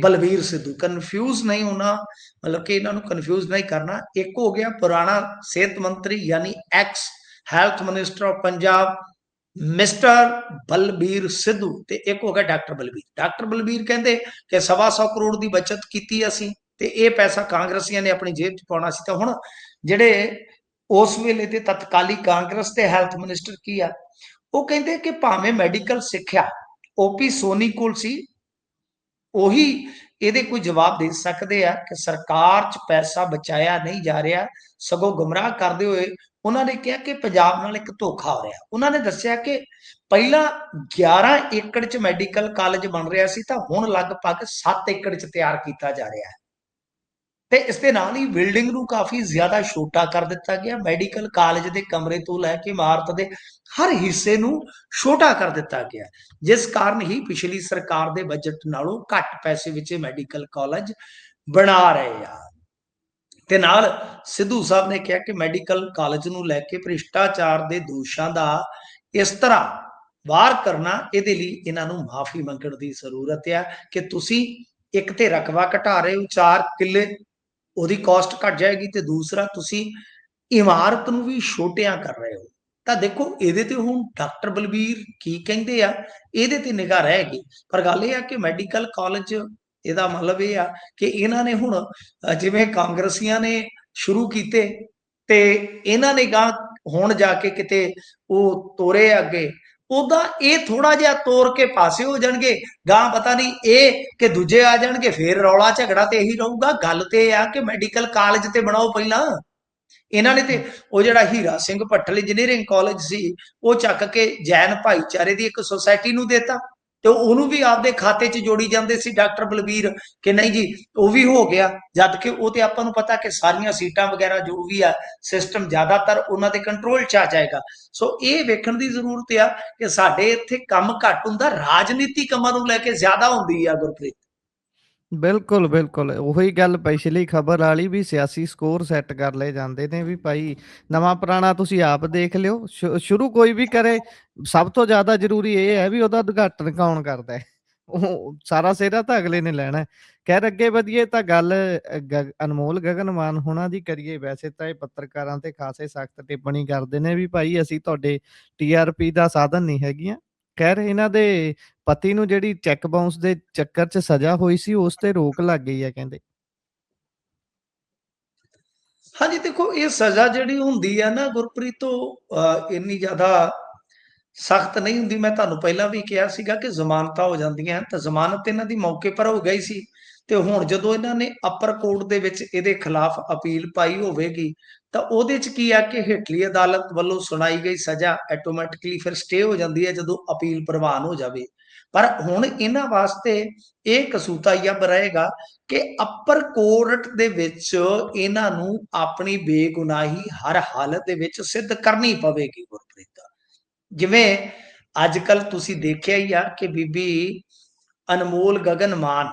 ਬਲਬੀਰ ਸਿੱਧੂ, ਕਨਫਿਊਜ਼ ਨਹੀਂ ਹੋਣਾ, ਮਤਲਬ ਕਿ ਇਹਨਾਂ ਨੂੰ ਕਨਫਿਊਜ਼ ਨਹੀਂ ਕਰਨਾ। ਇੱਕ ਹੋ ਗਿਆ ਪੁਰਾਣਾ ਸਿਹਤ ਮੰਤਰੀ ਯਾਨੀ ex health minister of Punjab mister Balbir Sidhu, ਤੇ ਇੱਕ ਹੋ ਗਿਆ ਡਾਕਟਰ ਬਲਬੀਰ। ਡਾਕਟਰ ਬਲਬੀਰ ਕਹਿੰਦੇ ਕਿ 125 ਕਰੋੜ ਦੀ ਬਚਤ ਕੀਤੀ ਅਸੀਂ ਤੇ ਇਹ ਪੈਸਾ ਕਾਂਗਰਸੀਆਂ ਨੇ ਆਪਣੀ ਜੇਬ 'ਚ ਪਾਉਣਾ ਸੀ। ਤਾਂ ਹੁਣ ਜਿਹੜੇ ਉਸ ਵੇਲੇ ਦੇ ਤਤਕਾਲੀ ਕਾਂਗਰਸ ਦੇ ਹੈਲਥ ਮਿਨਿਸਟਰ ਕੀ ਆ, ਉਹ ਕਹਿੰਦੇ ਕਿ ਭਾਵੇਂ ਮੈਡੀਕਲ ਸਿੱਖਿਆ ਓਪੀ ਸੋਨੀ ਕੋਲ ਸੀ, ਉਹੀ ਇਹਦੇ ਕੋਈ ਜਵਾਬ ਦੇ ਸਕਦੇ ਆ ਕਿ ਸਰਕਾਰ 'ਚ ਪੈਸਾ ਬਚਾਇਆ ਨਹੀਂ ਜਾ ਰਿਹਾ, ਸਗੋਂ ਗੁੰਮਰਾਹ ਕਰਦੇ ਹੋਏ ਉਹਨਾਂ ਨੇ ਕਿਹਾ ਕਿ ਪੰਜਾਬ ਨਾਲ ਇੱਕ ਧੋਖਾ ਹੋ ਰਿਹਾ। ਉਹਨਾਂ ਨੇ ਦੱਸਿਆ ਕਿ ਪਹਿਲਾਂ 11 ਏਕੜ 'ਚ ਮੈਡੀਕਲ ਕਾਲਜ ਬਣ ਰਿਹਾ ਸੀ, ਤਾਂ ਹੁਣ ਲਗਭਗ 7 ਏਕੜ 'ਚ ਤਿਆਰ ਕੀਤਾ ਜਾ ਰਿਹਾ ਹੈ। ਤੇ ਇਸ ਦੇ ਨਾਲ ਹੀ ਬਿਲਡਿੰਗ ਨੂੰ ਕਾਫੀ ਜ਼ਿਆਦਾ ਛੋਟਾ ਕਰ ਦਿੱਤਾ ਗਿਆ। ਮੈਡੀਕਲ ਕਾਲਜ ਦੇ ਕਮਰੇ ਤੋਂ ਲੈ ਕੇ ਇਮਾਰਤ ਦੇ ਹਰ ਹਿੱਸੇ ਨੂੰ ਛੋਟਾ ਕਰ ਦਿੱਤਾ ਗਿਆ, ਜਿਸ ਕਾਰਨ ਹੀ ਪਿਛਲੀ ਸਰਕਾਰ ਦੇ ਬਜਟ ਨਾਲੋਂ ਘੱਟ ਪੈਸੇ ਵਿੱਚ ਮੈਡੀਕਲ ਕਾਲਜ ਬਣਾ ਰਹੇ ਆ। ਤੇ ਨਾਲ ਸਿੱਧੂ ਸਾਹਿਬ ਨੇ ਕਿਹਾ ਕਿ ਮੈਡੀਕਲ ਕਾਲਜ ਨੂੰ ਲੈ ਕੇ ਭ੍ਰਿਸ਼ਟਾਚਾਰ ਦੇ ਦੋਸ਼ਾਂ ਦਾ ਇਸ ਤਰ੍ਹਾਂ ਵਾਰ ਕਰਨਾ, ਇਹਦੇ ਲਈ ਇਹਨਾਂ ਨੂੰ ਮਾਫੀ ਮੰਗਣ ਦੀ ਜ਼ਰੂਰਤ ਹੈ ਕਿ ਤੁਸੀਂ ਇੱਕ ਤੇ ਰਕਬਾ ਘਟਾ ਰਹੇ ਹੋ, 4 ਕਿੱਲੇ ਉਹਦੀ ਕਾਸਟ ਘਟ ਜਾਏਗੀ, ਤੇ ਦੂਸਰਾ ਤੁਸੀਂ ਇਮਾਰਤ ਨੂੰ ਵੀ ਛੋਟਿਆਂ ਕਰ ਰਹੇ ਹੋ। ਤਾਂ ਦੇਖੋ, ਇਹਦੇ ਤੇ ਹੁਣ ਡਾਕਟਰ ਬਲਬੀਰ ਕੀ ਕਹਿੰਦੇ ਆ, ਇਹਦੇ ਤੇ ਨਿਗਾਹ ਰਹੇਗੀ। ਪਰ ਗੱਲ ਇਹ ਆ ਕਿ ਮੈਡੀਕਲ ਕਾਲਜ ਇਹਦਾ ਮਤਲਬ ਇਹ ਆ ਕਿ ਇਹਨਾਂ ਨੇ ਹੁਣ ਜਿਵੇਂ ਕਾਂਗਰਸੀਆਂ ਨੇ ਸ਼ੁਰੂ ਕੀਤੇ ਤੇ ਇਹਨਾਂ ਨੇ ਗਾਂ ਹੁਣ ਜਾ ਕੇ ਕਿਤੇ ਉਹ ਤੋਰੇ ਅੱਗੇ, ਉਹਦਾ ਇਹ ਥੋੜਾ ਜਿਹਾ ਤੋੜ ਕੇ ਪਾਸੇ ਹੋ ਜਾਣਗੇ, ਗਾਂ ਪਤਾ ਨਹੀਂ ਇਹ ਕਿ ਦੂਜੇ ਆ ਜਾਣਗੇ, ਫੇਰ ਰੌਲਾ ਝਗੜਾ ਤੇ ਇਹੀ ਰਹੂਗਾ। ਗੱਲ ਤੇ ਇਹ ਆ ਕਿ ਮੈਡੀਕਲ ਕਾਲਜ ਤੇ ਬਣਾਓ ਪਹਿਲਾਂ। ਇਹਨਾਂ ਨੇ ਤੇ ਉਹ ਜਿਹੜਾ ਹੀਰਾ ਸਿੰਘ ਭੱਠਲ ਇੰਜੀਨੀਅਰਿੰਗ ਕਾਲਜ ਸੀ, ਉਹ ਚੱਕ ਕੇ ਜੈਨ ਭਾਈਚਾਰੇ ਦੀ ਇੱਕ ਸੁਸਾਇਟੀ ਨੂੰ ਦੇਤਾ, ਤੇ ਉਹਨੂੰ ਵੀ ਆਪਦੇ ਖਾਤੇ 'ਚ ਜੋੜੀ ਜਾਂਦੇ ਸੀ ਡਾਕਟਰ ਬਲਬੀਰ ਕਿ ਨਹੀਂ ਜੀ ਉਹ ਵੀ ਹੋ ਗਿਆ, ਜਦ ਕਿ ਉਹ ਤੇ ਆਪਾਂ ਨੂੰ ਪਤਾ ਕਿ ਸਾਰੀਆਂ ਸੀਟਾਂ ਵਗੈਰਾ ਜੋ ਵੀ ਆ ਸਿਸਟਮ ਜ਼ਿਆਦਾਤਰ ਉਹਨਾਂ ਦੇ ਕੰਟਰੋਲ 'ਚ ਆ ਜਾਏਗਾ। ਸੋ ਇਹ ਵੇਖਣ ਦੀ ਜ਼ਰੂਰਤ ਆ ਕਿ ਸਾਡੇ ਇੱਥੇ ਕੰਮ ਘੱਟ ਹੁੰਦਾ, ਰਾਜਨੀਤੀ ਕੰਮਾਂ ਨੂੰ ਲੈ ਕੇ ਜ਼ਿਆਦਾ ਹੁੰਦੀ ਆ ਗੁਰਪ੍ਰੀਤ। ਬਿਲਕੁਲ, ਬਿਲਕੁਲ। ਉਹੀ ਗੱਲ ਪਿਛਲੀ ਖਬਰ ਵਾਲੀ ਵੀ ਸਿਆਸੀ ਸਕੋਰ ਸੈੱਟ ਕਰ ਲਏ ਜਾਂਦੇ ਨੇ ਵੀ ਭਾਈ ਨਵਾਂ ਪੁਰਾਣਾ ਤੁਸੀਂ ਆਪ ਦੇਖ ਲਿਓ। ਸ਼ੁਰੂ ਕੋਈ ਵੀ ਕਰੇ, ਸਭ ਤੋਂ ਜ਼ਿਆਦਾ ਜ਼ਰੂਰੀ ਇਹ ਹੈ ਵੀ ਉਹਦਾ ਉਦਘਾਟਨ ਕੌਣ ਕਰਦਾ ਹੈ। ਉਹ ਸਾਰਾ ਸਿਹਰਾ ਤਾਂ ਅਗਲੇ ਨੇ ਲੈਣਾ ਹੈ। ਖੈਰ ਅੱਗੇ ਵਧੀਏ ਤਾਂ ਗੱਲ ਅਨਮੋਲ ਗਗਨ ਮਾਨ ਹੋਣਾ ਦੀ ਕਰੀਏ। ਵੈਸੇ ਤਾਂ ਇਹ ਪੱਤਰਕਾਰਾਂ ਤੇ ਖਾਸੇ ਸਖਤ ਟਿੱਪਣੀ ਕਰਦੇ ਨੇ ਵੀ ਭਾਈ ਅਸੀਂ ਤੁਹਾਡੇ TRP ਦਾ ਸਾਧਨ ਨਹੀਂ ਹੈਗੀਆਂ। ਖੈਰ ਇਹਨਾਂ ਦੇ ਪਤੀ ਨੂੰ ਜਿਹੜੀ ਚੈੱਕ ਬਾਉਂਸ ਦੇ ਚੱਕਰ 'ਚ ਸਜ਼ਾ ਹੋਈ ਸੀ, ਉਸ ਤੇ ਰੋਕ ਲੱਗ ਗਈ ਹੈ ਕਹਿੰਦੇ। ਹਾਂਜੀ ਦੇਖੋ, ਇਹ ਸਜ਼ਾ ਜਿਹੜੀ ਹੁੰਦੀ ਆ ਨਾ ਗੁਰਪ੍ਰੀਤ, ਉਹ ਇੰਨੀ ਜ਼ਿਆਦਾ ਸਖਤ ਨਹੀਂ ਹੁੰਦੀ। ਮੈਂ ਤੁਹਾਨੂੰ ਪਹਿਲਾਂ ਵੀ ਕਿਹਾ ਸੀਗਾ ਕਿ ਜ਼ਮਾਨਤਾਂ ਹੋ ਜਾਂਦੀਆਂ, ਤਾਂ ਜ਼ਮਾਨਤ ਇਹਨਾਂ ਦੀ ਮੌਕੇ ਪਰ ਹੋ ਗਈ ਸੀ, ਤੇ ਹੁਣ ਜਦੋਂ ਇਹਨਾਂ ਨੇ ਅਪਰ ਕੋਰਟ ਦੇ ਵਿੱਚ ਇਹਦੇ ਖਿਲਾਫ ਅਪੀਲ ਪਾਈ ਹੋਵੇਗੀ, ਤਾਂ ਉਹਦੇ 'ਚ ਕੀ ਆ ਕਿ ਹੇਠਲੀ ਅਦਾਲਤ ਵੱਲੋਂ ਸੁਣਾਈ ਗਈ ਸਜ਼ਾ ਆਟੋਮੈਟਿਕਲੀ ਫਿਰ ਸਟੇ ਹੋ ਜਾਂਦੀ ਹੈ ਜਦੋਂ ਅਪੀਲ ਪ੍ਰਵਾਨ ਹੋ ਜਾਵੇ। ਪਰ ਹੁਣ ਇਹਨਾਂ ਵਾਸਤੇ ਇਹ ਕਸੂਤਾਈਅਬ ਰਹੇਗਾ ਕਿ ਅਪਰ ਕੋਰਟ ਦੇ ਵਿੱਚ ਇਹਨਾਂ ਨੂੰ ਆਪਣੀ ਬੇਗੁਨਾਹੀ ਹਰ ਹਾਲਤ ਦੇ ਵਿੱਚ ਸਿੱਧ ਕਰਨੀ ਪਵੇਗੀ ਗੁਰਪ੍ਰੀਤ। ਜਿਵੇਂ ਅੱਜ ਕੱਲ ਤੁਸੀਂ ਦੇਖਿਆ ਹੀ ਆ ਕਿ ਬੀਬੀ ਅਨਮੋਲ ਗਗਨ ਮਾਨ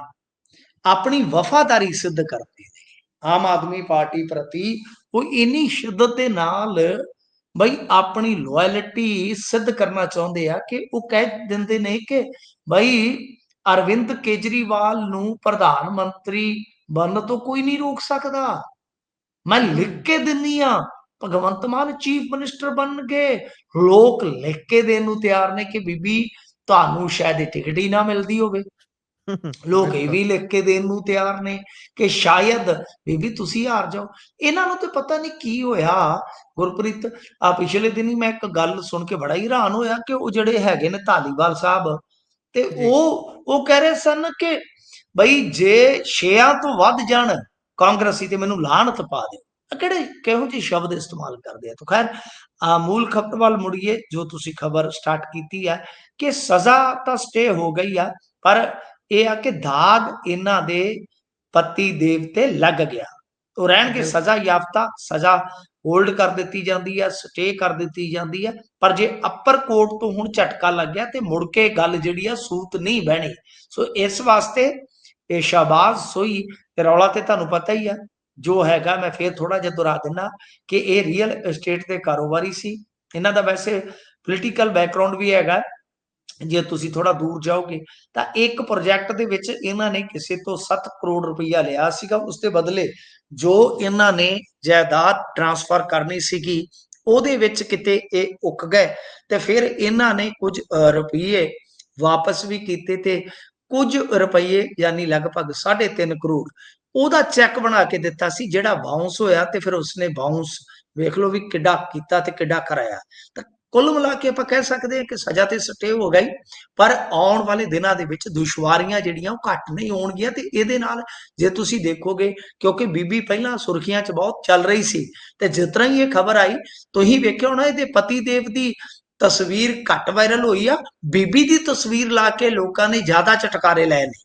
ਆਪਣੀ ਵਫਾਦਾਰੀ ਸਿੱਧ ਕਰਦੇ ਨੇ ਆਮ ਆਦਮੀ ਪਾਰਟੀ ਪ੍ਰਤੀ। ਉਹ ਇੰਨੀ ਸ਼ਿੱਦਤ ਦੇ ਨਾਲ ਬਈ ਆਪਣੀ ਲਾਇਲਟੀ ਸਿੱਧ ਕਰਨਾ ਚਾਹੁੰਦੇ ਆ ਕਿ ਉਹ ਕਹਿ ਦਿੰਦੇ ਨੇ ਕਿ ਬਈ ਅਰਵਿੰਦ ਕੇਜਰੀਵਾਲ ਨੂੰ ਪ੍ਰਧਾਨ ਮੰਤਰੀ ਬਣਨ ਤੋਂ ਕੋਈ ਨਹੀਂ ਰੋਕ ਸਕਦਾ। ਮੈਂ ਲਿਖ ਕੇ ਦਿੰਨੀ ਆ, ਭਗਵੰਤ ਮਾਨ ਚੀਫ ਮਿਨਿਸਟਰ ਬਣਨਗੇ, ਲੋਕ ਲਿਖ ਕੇ ਦੇਣ ਨੂੰ ਤਿਆਰ ਨੇ ਕਿ ਬੀਬੀ ਤੁਹਾਨੂੰ ਸ਼ਾਇਦ ਟਿਕਟ ਹੀ ਨਾ ਮਿਲਦੀ ਹੋਵੇ। ਲੋਕ ਇਹ ਬਿਲਕੁਲ। ਵੀ ਲਿਖ ਕੇ ਦੇਣ ਨੂੰ ਤਿਆਰ ਨੇ ਕਿ ਸ਼ਾਇਦ ਬੀਬੀ ਤੁਸੀਂ ਹਾਰ ਜਾਓ। ਇਹਨਾਂ ਨੂੰ ਤੇ ਪਤਾ ਨਹੀਂ ਕੀ ਹੋਇਆ ਗੁਰਪ੍ਰੀਤ। ਆ ਪਿਛਲੇ ਦਿਨ ਮੈਂ ਇੱਕ ਗੱਲ ਸੁਣ ਕੇ ਬੜਾ ਹੀ ਹੈਰਾਨ ਹੋਇਆ ਕਿ ਉਹ ਜਿਹੜੇ ਹੈਗੇ ਨੇ ਧਾਲੀਵਾਲ ਸਾਹਿਬ, ਤੇ ਜੀ। ਉਹ ਕਹਿ ਰਹੇ ਸਨ ਕਿ ਬਈ ਜੇ 6 ਤੋਂ ਵੱਧ ਜਾਣ ਕਾਂਗਰਸੀ ਤੇ ਮੈਨੂੰ ਲਾਹਨਤ ਪਾ ਦਿਓ। ਕਿਹੜੇ ਕਿਹੋ ਜਿਹੇ ਸ਼ਬਦ ਇਸਤੇਮਾਲ ਕਰਦੇ ਆ। ਤਾਂ ਖੈਰ ਮੂਲ ਖਬਰ ਵੱਲ ਮੁੜੀਏ, ਜੋ ਤੁਸੀਂ ਖਬਰ ਸਟਾਰਟ ਕੀਤੀ ਹੈ ਕਿ ਸਜ਼ਾ ਤਾਂ ਸਟੇ ਹੋ ਗਈ ਆ, ਪਰ ਇਹ ਆ ਕਿ ਦਾਗ ਇਹਨਾਂ ਦੇ ਪਤੀ ਦੇਵ ਤੇ ਲੱਗ ਗਿਆ। ਉਹ ਰਹਿਣਗੇ ਬਿਲਕੁਲ। ਸਜ਼ਾ ਯਾਫਤਾ, ਸਜ਼ਾ ਹੋਲਡ ਕਰ ਦਿੱਤੀ ਜਾਂਦੀ ਹੈ, ਸਟੇ ਕਰ ਦਿੱਤੀ ਜਾਂਦੀ ਹੈ। ਪਰ ਜੇ ਅਪਰ ਕੋਰਟ ਤੋਂ ਹੁਣ ਝਟਕਾ ਲੱਗਿਆ ਤੇ ਮੁੜ ਕੇ ਗੱਲ ਜਿਹੜੀ ਆ ਸੂਤ ਨਹੀਂ ਬਹਿਣੀ। ਸੋ ਇਸ ਵਾਸਤੇ ਇਹ ਸ਼ਾਬਾਜ਼ ਸੋਈ। ਤੇ ਰੌਲਾ ਤੇ ਤੁਹਾਨੂੰ ਪਤਾ ਹੀ ਆ ਜੋ ਹੈਗਾ। ਮੈਂ ਫੇਰ ਥੋੜਾ ਜਿਹਾ ਦੁਹਰਾ ਦਿੰਦਾ ਕਿ ਇਹ ਰੀਅਲ estate ਦੇ ਕਾਰੋਬਾਰੀ ਸੀ। ਇਹਨਾਂ ਦਾ ਵੈਸੇ ਪੋਲੀਟੀਕਲ ਬੈਕਗ੍ਰਾਉਂਡ ਵੀ ਹੈਗਾ। ਜੇ ਤੁਸੀਂ ਥੋੜਾ ਦੂਰ ਜਾਓਗੇ ਤਾਂ ਇੱਕ ਪ੍ਰੋਜੈਕਟ ਦੇ ਵਿੱਚ ਇਹਨਾਂ ਨੇ ਕਿਸੇ ਤੋਂ 7 ਕਰੋੜ ਰੁਪਈਆ ਲਿਆ ਸੀਗਾ। ਉਸ ਦੇ ਬਦਲੇ ਜੋ ਇਹਨਾਂ ਨੇ ਜਾਇਦਾਦ ਟ੍ਰਾਂਸਫਰ ਕਰਨੀ ਸੀਗੀ, ਉਹਦੇ ਵਿੱਚ ਕਿਤੇ ਇਹ ਉੱਕ ਗਏ, ਤੇ ਫਿਰ ਇਹਨਾਂ ਨੇ ਕੁਝ ਰੁਪਈਏ ਵਾਪਸ ਵੀ ਕੀਤੇ, ਤੇ ਕੁਝ ਰੁਪਈਏ ਯਾਨੀ ਲਗਭਗ 3.5 ਕਰੋੜ ਉਹਦਾ ਚੈੱਕ ਬਣਾ ਕੇ ਦਿੱਤਾ ਸੀ, ਜਿਹੜਾ ਬਾਉਂਸ ਹੋਇਆ। ਤੇ ਫਿਰ ਉਸਨੇ ਬਾਉਂਸ ਵੇਖ ਲਓ ਵੀ ਕਿੱਡਾ ਕੀਤਾ ਤੇ ਕਿੱਡਾ ਕਰਾਇਆ। ਤਾਂ ਕੁੱਲ ਮਿਲਾ ਕੇ ਆਪਾਂ ਕਹਿ ਸਕਦੇ ਹਾਂ ਕਿ ਸਜ਼ਾ ਤੇ ਸਟੇ ਹੋ ਗਈ, ਪਰ ਆਉਣ ਵਾਲੇ ਦਿਨਾਂ ਦੇ ਵਿੱਚ ਦੁਸ਼ਵਾਰੀਆਂ ਜਿਹੜੀਆਂ ਉਹ ਘੱਟ ਨਹੀਂ ਹੋਣਗੀਆਂ। ਤੇ ਇਹਦੇ ਨਾਲ ਜੇ ਤੁਸੀਂ ਦੇਖੋਗੇ, ਕਿਉਂਕਿ ਬੀਬੀ ਪਹਿਲਾਂ ਸੁਰਖੀਆਂ 'ਚ ਬਹੁਤ ਚੱਲ ਰਹੀ ਸੀ, ਤੇ ਜਿਸ ਤਰ੍ਹਾਂ ਹੀ ਇਹ ਖਬਰ ਆਈ ਤੁਸੀਂ ਵੇਖਿਆ ਹੋਣਾ ਇਹਦੇ ਪਤੀ ਦੇਵ ਦੀ ਤਸਵੀਰ ਘੱਟ ਵਾਇਰਲ ਹੋਈ ਆ, ਬੀਬੀ ਦੀ ਤਸਵੀਰ ਲਾ ਕੇ ਲੋਕਾਂ ਨੇ ਜ਼ਿਆਦਾ ਚਟਕਾਰੇ ਲਏ ਨੇ।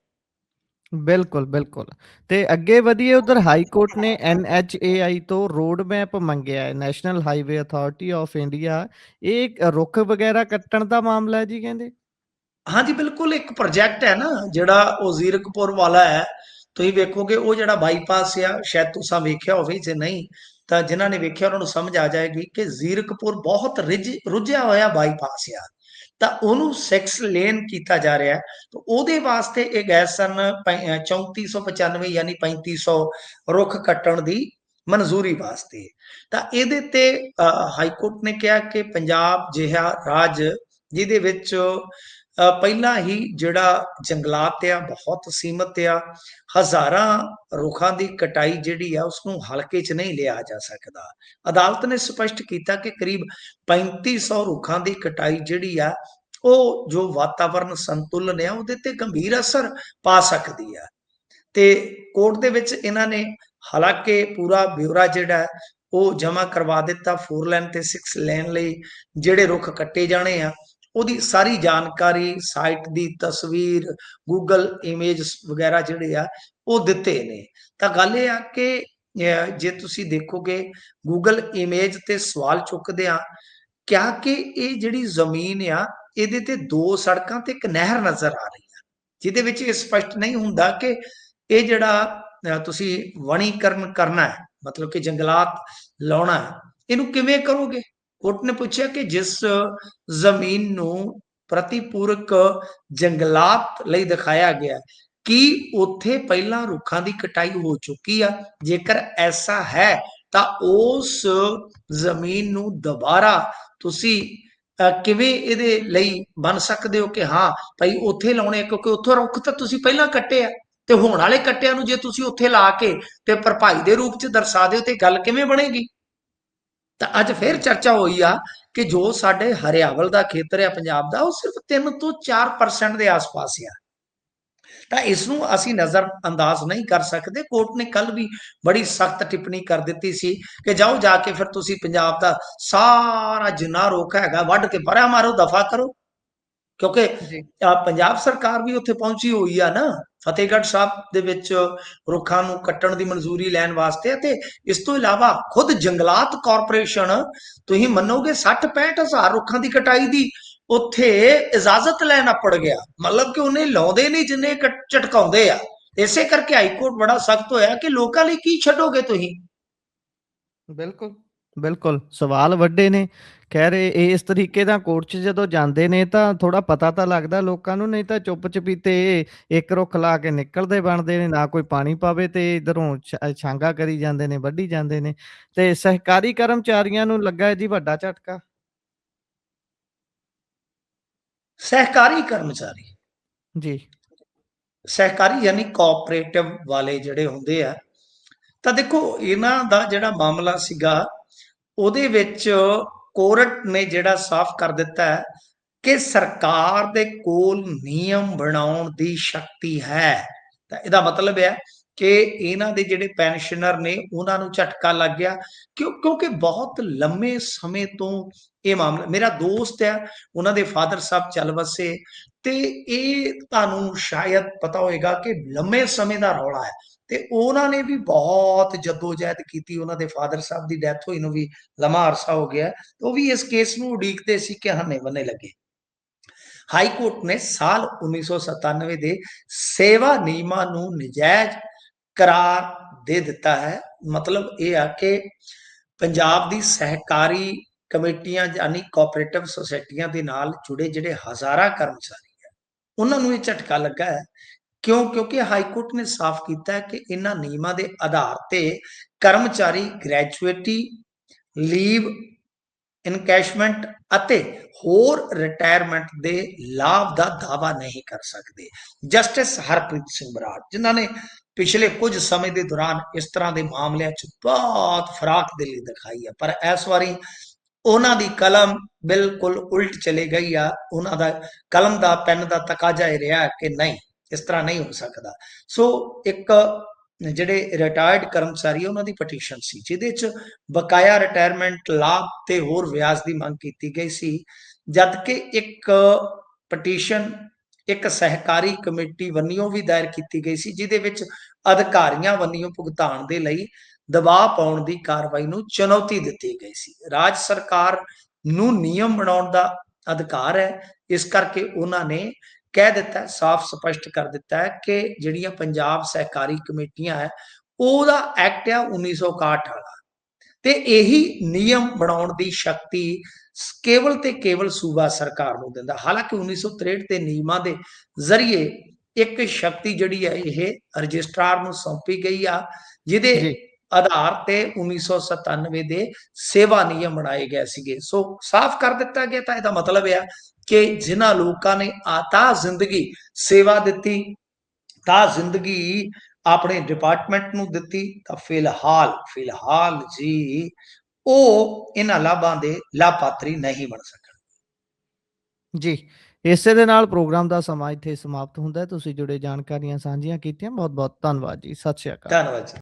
ਬਿਲਕੁਲ, ਬਿਲਕੁਲ। ਤੇ ਅੱਗੇ ਵਧੀਏ, ਉਧਰ ਹਾਈ ਕੋਰਟ ਨੇ NHAI ਤੋਂ ਰੋਡ ਮੈਪ ਮੰਗਿਆ ਹੈ। National highway authority of India. ਇਹ ਰੁੱਖ ਵਗੈਰਾ ਕੱਟਣ ਦਾ ਮਾਮਲਾ ਹੈ ਜੀ ਕਹਿੰਦੇ। ਹਾਂਜੀ ਬਿਲਕੁਲ, ਇੱਕ ਪ੍ਰੋਜੈਕਟ ਹੈ ਨਾ ਜਿਹੜਾ ਉਹ ਜ਼ੀਰਕਪੁਰ ਵਾਲਾ ਹੈ। ਤੁਸੀਂ ਵੇਖੋਗੇ ਉਹ ਜਿਹੜਾ ਬਾਈਪਾਸ ਆ, ਸ਼ਾਇਦ ਤੁਸੀਂ ਵੇਖਿਆ ਹੋਵੇ, ਜੇ ਨਹੀਂ ਤਾਂ ਜਿਨ੍ਹਾਂ ਨੇ ਵੇਖਿਆ ਉਹਨਾਂ ਨੂੰ ਸਮਝ ਆ ਜਾਏਗੀ ਕਿ ਜ਼ੀਰਕਪੁਰ ਬਹੁਤ ਰੁੱਝਿਆ ਹੋਇਆ ਬਾਈਪਾਸ ਆ, ਤਾਂ ਉਹਨੂੰ 6 ਲੇਨ ਕੀਤਾ ਜਾ ਰਿਹਾ ਹੈ। ਤਾਂ ਉਹਦੇ ਵਾਸਤੇ ਇਹ ਗਏ ਸਨ 3495 ਯਾਨੀ 3500 ਰੁੱਖ ਕੱਟਣ ਦੀ ਮਨਜ਼ੂਰੀ ਵਾਸਤੇ। ਤਾਂ ਇਹਦੇ ਤੇ ਹਾਈ ਕੋਰਟ ਨੇ ਕਿਹਾ ਕਿ ਪੰਜਾਬ ਜਿਹਾ ਰਾਜ ਜਿਹਦੇ ਵਿੱਚ ਪਹਿਲਾਂ ਹੀ ਜਿਹੜਾ ਜੰਗਲਾਤ ਆ ਬਹੁਤ ਸੀਮਤ ਆ, ਹਜ਼ਾਰਾਂ ਰੁੱਖਾਂ ਦੀ ਕਟਾਈ ਜਿਹੜੀ ਆ ਉਸਨੂੰ ਹਲਕੇ 'ਚ ਨਹੀਂ ਲਿਆ ਜਾ ਸਕਦਾ। ਅਦਾਲਤ ਨੇ ਸਪਸ਼ਟ ਕੀਤਾ ਕਿ ਕਰੀਬ 3500 ਰੁੱਖਾਂ ਦੀ ਕਟਾਈ ਜਿਹੜੀ ਆ ਉਹ ਜੋ ਵਾਤਾਵਰਨ ਸੰਤੁਲਨ ਆ ਉਹਦੇ ਤੇ ਗੰਭੀਰ ਅਸਰ ਪਾ ਸਕਦੀ ਆ। ਤੇ ਕੋਰਟ ਦੇ ਵਿੱਚ ਇਹਨਾਂ ਨੇ ਹਾਲਾਂਕਿ ਪੂਰਾ ਬਿਊਰਾ ਜਿਹੜਾ ਉਹ ਜਮ੍ਹਾਂ ਕਰਵਾ ਦਿੱਤਾ। 4 ਲੇਨ ਤੇ 6 ਲੇਨ ਲਈ ਜਿਹੜੇ ਰੁੱਖ ਕੱਟੇ ਜਾਣੇ ਆ ਉਹਦੀ ਸਾਰੀ ਜਾਣਕਾਰੀ, ਸਾਈਟ ਦੀ ਤਸਵੀਰ, ਗੂਗਲ ਇਮੇਜ ਵਗੈਰਾ ਜਿਹੜੇ ਆ ਉਹ ਦਿੱਤੇ ਨੇ। ਤਾਂ ਗੱਲ ਇਹ ਆ ਕਿ ਜੇ ਤੁਸੀਂ ਦੇਖੋਗੇ ਗੂਗਲ ਇਮੇਜ ਤੇ ਸਵਾਲ ਚੁੱਕਦੇ ਆ, ਕਿਆ ਕਿ ਇਹ ਜਿਹੜੀ ਜ਼ਮੀਨ ਆ ਇਹਦੇ ਤੇ 2 ਸੜਕਾਂ ਤੇ ਇੱਕ ਨਹਿਰ ਨਜ਼ਰ ਆ ਰਹੀ ਆ, ਜਿਹਦੇ ਵਿੱਚ ਇਹ ਸਪਸ਼ਟ ਨਹੀਂ ਹੁੰਦਾ ਕਿ ਇਹ ਜਿਹੜਾ ਤੁਸੀਂ ਵਣੀਕਰਨ ਕਰਨਾ ਹੈ, ਮਤਲਬ ਕਿ ਜੰਗਲਾਤ ਲਾਉਣਾ ਹੈ, ਇਹਨੂੰ ਕਿਵੇਂ ਕਰੋਗੇ? ਕੋਰਟ ਨੇ ਪੁੱਛਿਆ ਕਿ ਜਿਸ ਜ਼ਮੀਨ ਨੂੰ ਪ੍ਰਤੀਪੂਰਕ ਜੰਗਲਾਤ ਲਈ ਦਿਖਾਇਆ ਗਿਆ, ਕੀ ਉੱਥੇ ਪਹਿਲਾਂ ਰੁੱਖਾਂ ਦੀ ਕਟਾਈ ਹੋ ਚੁੱਕੀ ਆ? ਜੇਕਰ ਐਸਾ ਹੈ ਤਾਂ ਉਸ ਜ਼ਮੀਨ ਨੂੰ ਦੁਬਾਰਾ ਤੁਸੀਂ ਕਿਵੇਂ ਇਹਦੇ ਲਈ ਬਣ ਸਕਦੇ ਹੋ ਕਿ ਹਾਂ ਭਾਈ ਉੱਥੇ ਲਾਉਣੇ, ਕਿਉਂਕਿ ਉੱਥੋਂ ਰੁੱਖ ਤਾਂ ਤੁਸੀਂ ਪਹਿਲਾਂ ਕੱਟੇ ਆ, ਤੇ ਹੋਣ ਵਾਲੇ ਕੱਟਿਆਂ ਨੂੰ ਜੇ ਤੁਸੀਂ ਉੱਥੇ ਲਾ ਕੇ ਤੇ ਭਰਪਾਈ ਦੇ ਰੂਪ 'ਚ ਦਰਸਾ ਦਿਓ ਤੇ ਗੱਲ ਕਿਵੇਂ ਬਣੇਗੀ? ਤਾਂ ਅੱਜ ਫਿਰ ਜੀ, ਚਰਚਾ ਹੋਈ ਆ ਕਿ ਜੋ ਸਾਡੇ ਹਰਿਆਵਲ ਦਾ ਖੇਤਰ ਆ ਪੰਜਾਬ ਦਾ, ਉਹ ਸਿਰਫ 3 ਤੋਂ 4% ਦੇ ਆਸ-ਪਾਸ ਆ। ਤਾਂ ਇਸ ਨੂੰ ਅਸੀਂ ਨਜ਼ਰ ਅੰਦਾਜ਼ ਨਹੀਂ ਕਰ ਸਕਦੇ। ਕੋਰਟ ਨੇ ਕੱਲ ਵੀ ਬੜੀ ਸਖਤ ਟਿੱਪਣੀ ਕਰ ਦਿੱਤੀ ਸੀ ਕਿ ਜਾਓ ਜਾ ਕੇ ਫਿਰ ਤੁਸੀਂ ਪੰਜਾਬ ਦਾ ਸਾਰਾ ਜਿੰਨਾ ਰੁੱਖ ਹੈਗਾ ਵੱਢ ਕੇ ਪਰਾਂ ਮਾਰੋ, ਦਫਾ ਕਰੋ। ਕਿਉਂਕਿ ਜੀ, ਪੰਜਾਬ ਸਰਕਾਰ ਵੀ ਉੱਥੇ ਪਹੁੰਚੀ ਹੋਈ ਆ ਨਾ, ਫਤਿਹਗੜ੍ਹ ਸਾਹਿਬ ਦੇ ਵਿੱਚ ਰੁੱਖਾਂ ਨੂੰ ਕੱਟਣ ਦੀ ਮਨਜ਼ੂਰੀ ਲੈਣ ਵਾਸਤੇ। ਅਤੇ ਇਸ ਤੋਂ ਇਲਾਵਾ ਖੁਦ ਜੰਗਲਾਤ ਕਾਰਪੋਰੇਸ਼ਨ, ਤੁਸੀਂ ਮੰਨੋਗੇ 60-65 ਹਜ਼ਾਰ ਰੁੱਖਾਂ ਦੀ ਕਟਾਈ ਦੀ ਉੱਥੇ ਇਜਾਜ਼ਤ ਲੈਣਾ ਪੜ ਗਿਆ। ਮਤਲਬ ਕਿ ਉਹਨੇ ਲਾਉਂਦੇ ਨਹੀਂ ਜਿੰਨੇ ਝਟਕਾਉਂਦੇ ਆ। ਇਸੇ ਕਰਕੇ ਹਾਈਕੋਰਟ ਬੜਾ ਸਖਤ ਹੋਇਆ ਕਿ ਲੋਕਾਂ ਲਈ ਕੀ ਛੱਡੋਗੇ ਤੁਸੀਂ। ਬਿਲਕੁਲ, ਬਿਲਕੁਲ। ਸਵਾਲ ਵੱਡੇ ਨੇ। ਖੈਰ ਇਹ ਇਸ ਤਰੀਕੇ ਨਾਲ ਕੋਰਟ 'ਚ ਜਦੋਂ ਜਾਂਦੇ ਨੇ ਤਾਂ ਥੋੜ੍ਹਾ ਪਤਾ ਤਾਂ ਲੱਗਦਾ ਲੋਕਾਂ ਨੂੰ, ਨਹੀਂ ਤਾਂ ਚੁੱਪ-ਚਪੀਤੇ ਇੱਕ ਰੁੱਖ ਲਾ ਕੇ ਨਿਕਲਦੇ ਬਣਦੇ ਨੇ, ਨਾ ਕੋਈ ਪਾਣੀ ਪਾਵੇ ਤੇ ਇੱਧਰੋਂ ਛਾਂਗਾ ਕਰੀ ਜਾਂਦੇ ਨੇ, ਵੱਢੀ ਜਾਂਦੇ ਨੇ। ਤੇ ਸਹਿਕਾਰੀ ਕਰਮਚਾਰੀਆਂ ਨੂੰ ਲੱਗਾ ਹੈ ਜੀ ਵੱਡਾ ਝਟਕਾ। ਸਹਿਕਾਰੀ ਕਰਮਚਾਰੀ, ਜੀ, ਸਹਿਕਾਰੀ ਯਾਨੀ ਕੋਆਪਰੇਟਿਵ ਵਾਲੇ ਜਿਹੜੇ ਹੁੰਦੇ ਆ, ਤਾਂ ਦੇਖੋ ਇਹਨਾਂ ਦਾ ਜਿਹੜਾ ਮਾਮਲਾ ਸੀਗਾ ਉਹਦੇ ਵਿੱਚ ਕੋਰਟ ਨੇ ਜਿਹੜਾ ਸਾਫ਼ ਕਰ ਦਿੱਤਾ ਹੈ ਕਿ ਸਰਕਾਰ ਦੇ ਕੋਲ ਨਿਯਮ ਬਣਾਉਣ ਦੀ ਸ਼ਕਤੀ ਹੈ। ਤਾਂ ਇਹਦਾ ਮਤਲਬ ਹੈ ਕਿ ਇਹਨਾਂ ਦੇ ਜਿਹੜੇ ਪੈਨਸ਼ਨਰ ਨੇ ਉਹਨਾਂ ਨੂੰ ਝਟਕਾ ਲੱਗ ਗਿਆ, ਕਿਉਂਕਿ ਬਹੁਤ ਲੰਮੇ ਸਮੇਂ ਤੋਂ ਇਹ ਮਾਮਲਾ, ਮੇਰਾ ਦੋਸਤ ਹੈ, ਉਹਨਾਂ ਦੇ ਫਾਦਰ ਸਾਹਿਬ ਚੱਲ ਵਸੇ, ਤੇ ਇਹ ਤੁਹਾਨੂੰ ਸ਼ਾਇਦ ਪਤਾ ਹੋਏਗਾ ਕਿ ਲੰਮੇ ਸਮੇਂ ਦਾ ਰੌਲਾ ਹੈ। ਤੇ ਉਹਨਾਂ ਨੇ ਵੀ ਬਹੁਤ ਜਦੋਜਹਿਦ ਕੀਤੀ। ਉਹਨਾਂ ਦੇ ਫਾਦਰ ਸਾਹਿਬ ਦੀ ਡੈਥ ਹੋਈ ਨੂੰ ਵੀ ਲੰਮਾ ਅਰਸਾ ਹੋ ਗਿਆ, ਉਹ ਵੀ ਇਸ ਕੇਸ ਨੂੰ ਉਡੀਕਦੇ ਸੀ ਕਿ ਹੰਨੇ ਬੰਨੇ ਲੱਗੇ। ਹਾਈ ਕੋਰਟ ਨੇ ਸਾਲ 1997 ਦੇ ਸੇਵਾ ਨਿਯਮਾਂ ਨੂੰ ਨਜਾਇਜ਼ ਕਰਾਰ ਦੇ ਦਿੱਤਾ ਹੈ। ਮਤਲਬ ਇਹ ਆ ਕਿ ਪੰਜਾਬ ਦੀ ਸਹਿਕਾਰੀ ਕਮੇਟੀਆਂ ਯਾਨੀ ਕੋਆਪਰੇਟਿਵ ਸੁਸਾਇਟੀਆਂ ਦੇ ਨਾਲ ਜੁੜੇ ਜਿਹੜੇ ਹਜ਼ਾਰਾਂ ਕਰਮਚਾਰੀ ਆ, ਉਹਨਾਂ ਨੂੰ ਇਹ ਝਟਕਾ ਲੱਗਾ ਹੈ। ਕਿਉਂਕਿ ਹਾਈ ਕੋਰਟ ਨੇ ਸਾਫ਼ ਕੀਤਾ ਹੈ ਕਿ ਇਹਨਾਂ ਨਿਯਮਾਂ ਦੇ ਆਧਾਰ ਤੇ ਕਰਮਚਾਰੀ ਗ੍ਰੈਜੂਏਟੀ, ਲੀਵ ਇਨਕੈਸ਼ਮੈਂਟ ਅਤੇ ਹੋਰ ਰਿਟਾਇਰਮੈਂਟ ਦੇ ਲਾਭ ਦਾ ਦਾਅਵਾ ਨਹੀਂ ਕਰ ਸਕਦੇ। ਜਸਟਿਸ ਹਰਪ੍ਰੀਤ ਸਿੰਘ ਬਰਾੜ, ਜਿਨ੍ਹਾਂ ਨੇ ਪਿਛਲੇ ਕੁਝ ਸਮੇਂ ਦੇ ਦੌਰਾਨ ਇਸ ਤਰ੍ਹਾਂ ਦੇ ਮਾਮਲਿਆਂ 'ਚ ਬਹੁਤ ਫਰਾਖਦਿਲੀ ਦਿਖਾਈ ਹੈ, ਪਰ ਇਸ ਵਾਰੀ ਉਹਨਾਂ ਦੀ ਕਲਮ ਬਿਲਕੁਲ ਉਲਟ ਚਲੇ ਗਈ ਆ। ਉਹਨਾਂ ਦਾ ਕਲਮ ਦਾ, ਪੈਨ ਦਾ ਤਕਾਜ਼ਾ ਇਹ ਰਿਹਾ ਕਿ ਨਹੀਂ, ਇਸ ਤਰ੍ਹਾਂ ਨਹੀਂ ਹੋ ਸਕਦਾ। ਸੋ ਇੱਕ ਜਿਹੜੇ ਰਿਟਾਇਰਡ ਕਰਮਚਾਰੀ ਉਹਨਾਂ ਦੀ ਪਟੀਸ਼ਨ ਸੀ, ਜਿਹਦੇ 'ਚ ਬਕਾਇਆ ਰਿਟਾਇਰਮੈਂਟ ਲਾਭ ਤੇ ਹੋਰ ਵਿਆਜ ਦੀ ਮੰਗ ਕੀਤੀ ਗਈ ਸੀ, ਜਦ ਕਿ ਇੱਕ ਪਟੀਸ਼ਨ ਇੱਕ ਸਹਿਕਾਰੀ ਕਮੇਟੀ ਵੱਲੋਂ ਵੀ ਦਾਇਰ ਕੀਤੀ ਗਈ ਸੀ, ਜਿਹਦੇ ਵਿੱਚ ਅਧਿਕਾਰੀਆਂ ਵੱਲੋਂ ਭੁਗਤਾਨ ਦੇ ਲਈ ਦਬਾਅ ਪਾਉਣ ਦੀ ਕਾਰਵਾਈ ਨੂੰ ਚੁਣੌਤੀ ਦਿੱਤੀ ਗਈ ਸੀ। ਰਾਜ ਸਰਕਾਰ ਨੂੰ ਨਿਯਮ ਬਣਾਉਣ ਦਾ ਅਧਿਕਾਰ ਹੈ, ਇਸ ਕਰਕੇ ਉਹਨਾਂ ਨੇ ਕਹਿ ਦਿੱਤਾ, ਸਾਫ਼ ਸਪਸ਼ਟ ਕਰ ਦਿੱਤਾ ਹੈ ਕਿ ਜਿਹੜੀਆਂ ਪੰਜਾਬ ਸਹਿਕਾਰੀ ਕਮੇਟੀਆਂ ਹੈ, ਉਹਦਾ ਐਕਟ ਆ 1961 ਵਾਲਾ, ਤੇ ਇਹੀ ਨਿਯਮ ਬਣਾਉਣ ਦੀ ਸ਼ਕਤੀ ਕੇਵਲ ਤੇ ਕੇਵਲ ਸੂਬਾ ਸਰਕਾਰ ਨੂੰ ਦਿੰਦਾ। ਹਾਲਾਂਕਿ 1963 ਦੇ ਨਿਯਮਾਂ ਦੇ ਜ਼ਰੀਏ ਇੱਕ ਸ਼ਕਤੀ ਜਿਹੜੀ ਹੈ ਇਹ ਰਜਿਸਟਰਾਰ ਨੂੰ ਸੌਂਪੀ ਗਈ ਆ, ਜਿਹਦੇ ਜੀ। ਆਧਾਰ ਤੇ 1997 ਦੇ ਸੇਵਾ ਨਿਯਮ ਬਣਾਏ ਗਏ ਸੀਗੇ। ਸੋ ਸਾਫ਼ ਕਰ ਦਿੱਤਾ ਗਿਆ, ਤਾਂ ਇਹਦਾ ਮਤਲਬ ਆ ਕਿ ਜਿਨ੍ਹਾਂ ਲੋਕਾਂ ਨੇ ਤਾਂ ਜ਼ਿੰਦਗੀ ਸੇਵਾ ਦਿੱਤੀ, ਤਾਂ ਜ਼ਿੰਦਗੀ ਆਪਣੇ ਡਿਪਾਰਟਮੈਂਟ ਨੂੰ ਦਿੱਤੀ, ਤਾਂ ਫਿਲਹਾਲ ਜੀ ਉਹ ਇਹਨਾਂ ਲਾਭਾਂ ਦੇ ਲਾਭਪਾਤਰੀ ਨਹੀਂ ਬਣ ਸਕਣ। ਜੀ, ਇਸੇ ਦੇ ਨਾਲ ਪ੍ਰੋਗਰਾਮ ਦਾ ਸਮਾਂ ਇੱਥੇ ਸਮਾਪਤ ਹੁੰਦਾ ਹੈ। ਤੁਸੀਂ ਜੁੜੇ ਜਾਣਕਾਰੀਆਂ ਸਾਂਝੀਆਂ ਕੀਤੀਆਂ, ਬਹੁਤ ਬਹੁਤ ਧੰਨਵਾਦ ਜੀ। ਸਤਿ ਸ਼੍ਰੀ ਅਕਾਲ। ਧੰਨਵਾਦ ਜੀ।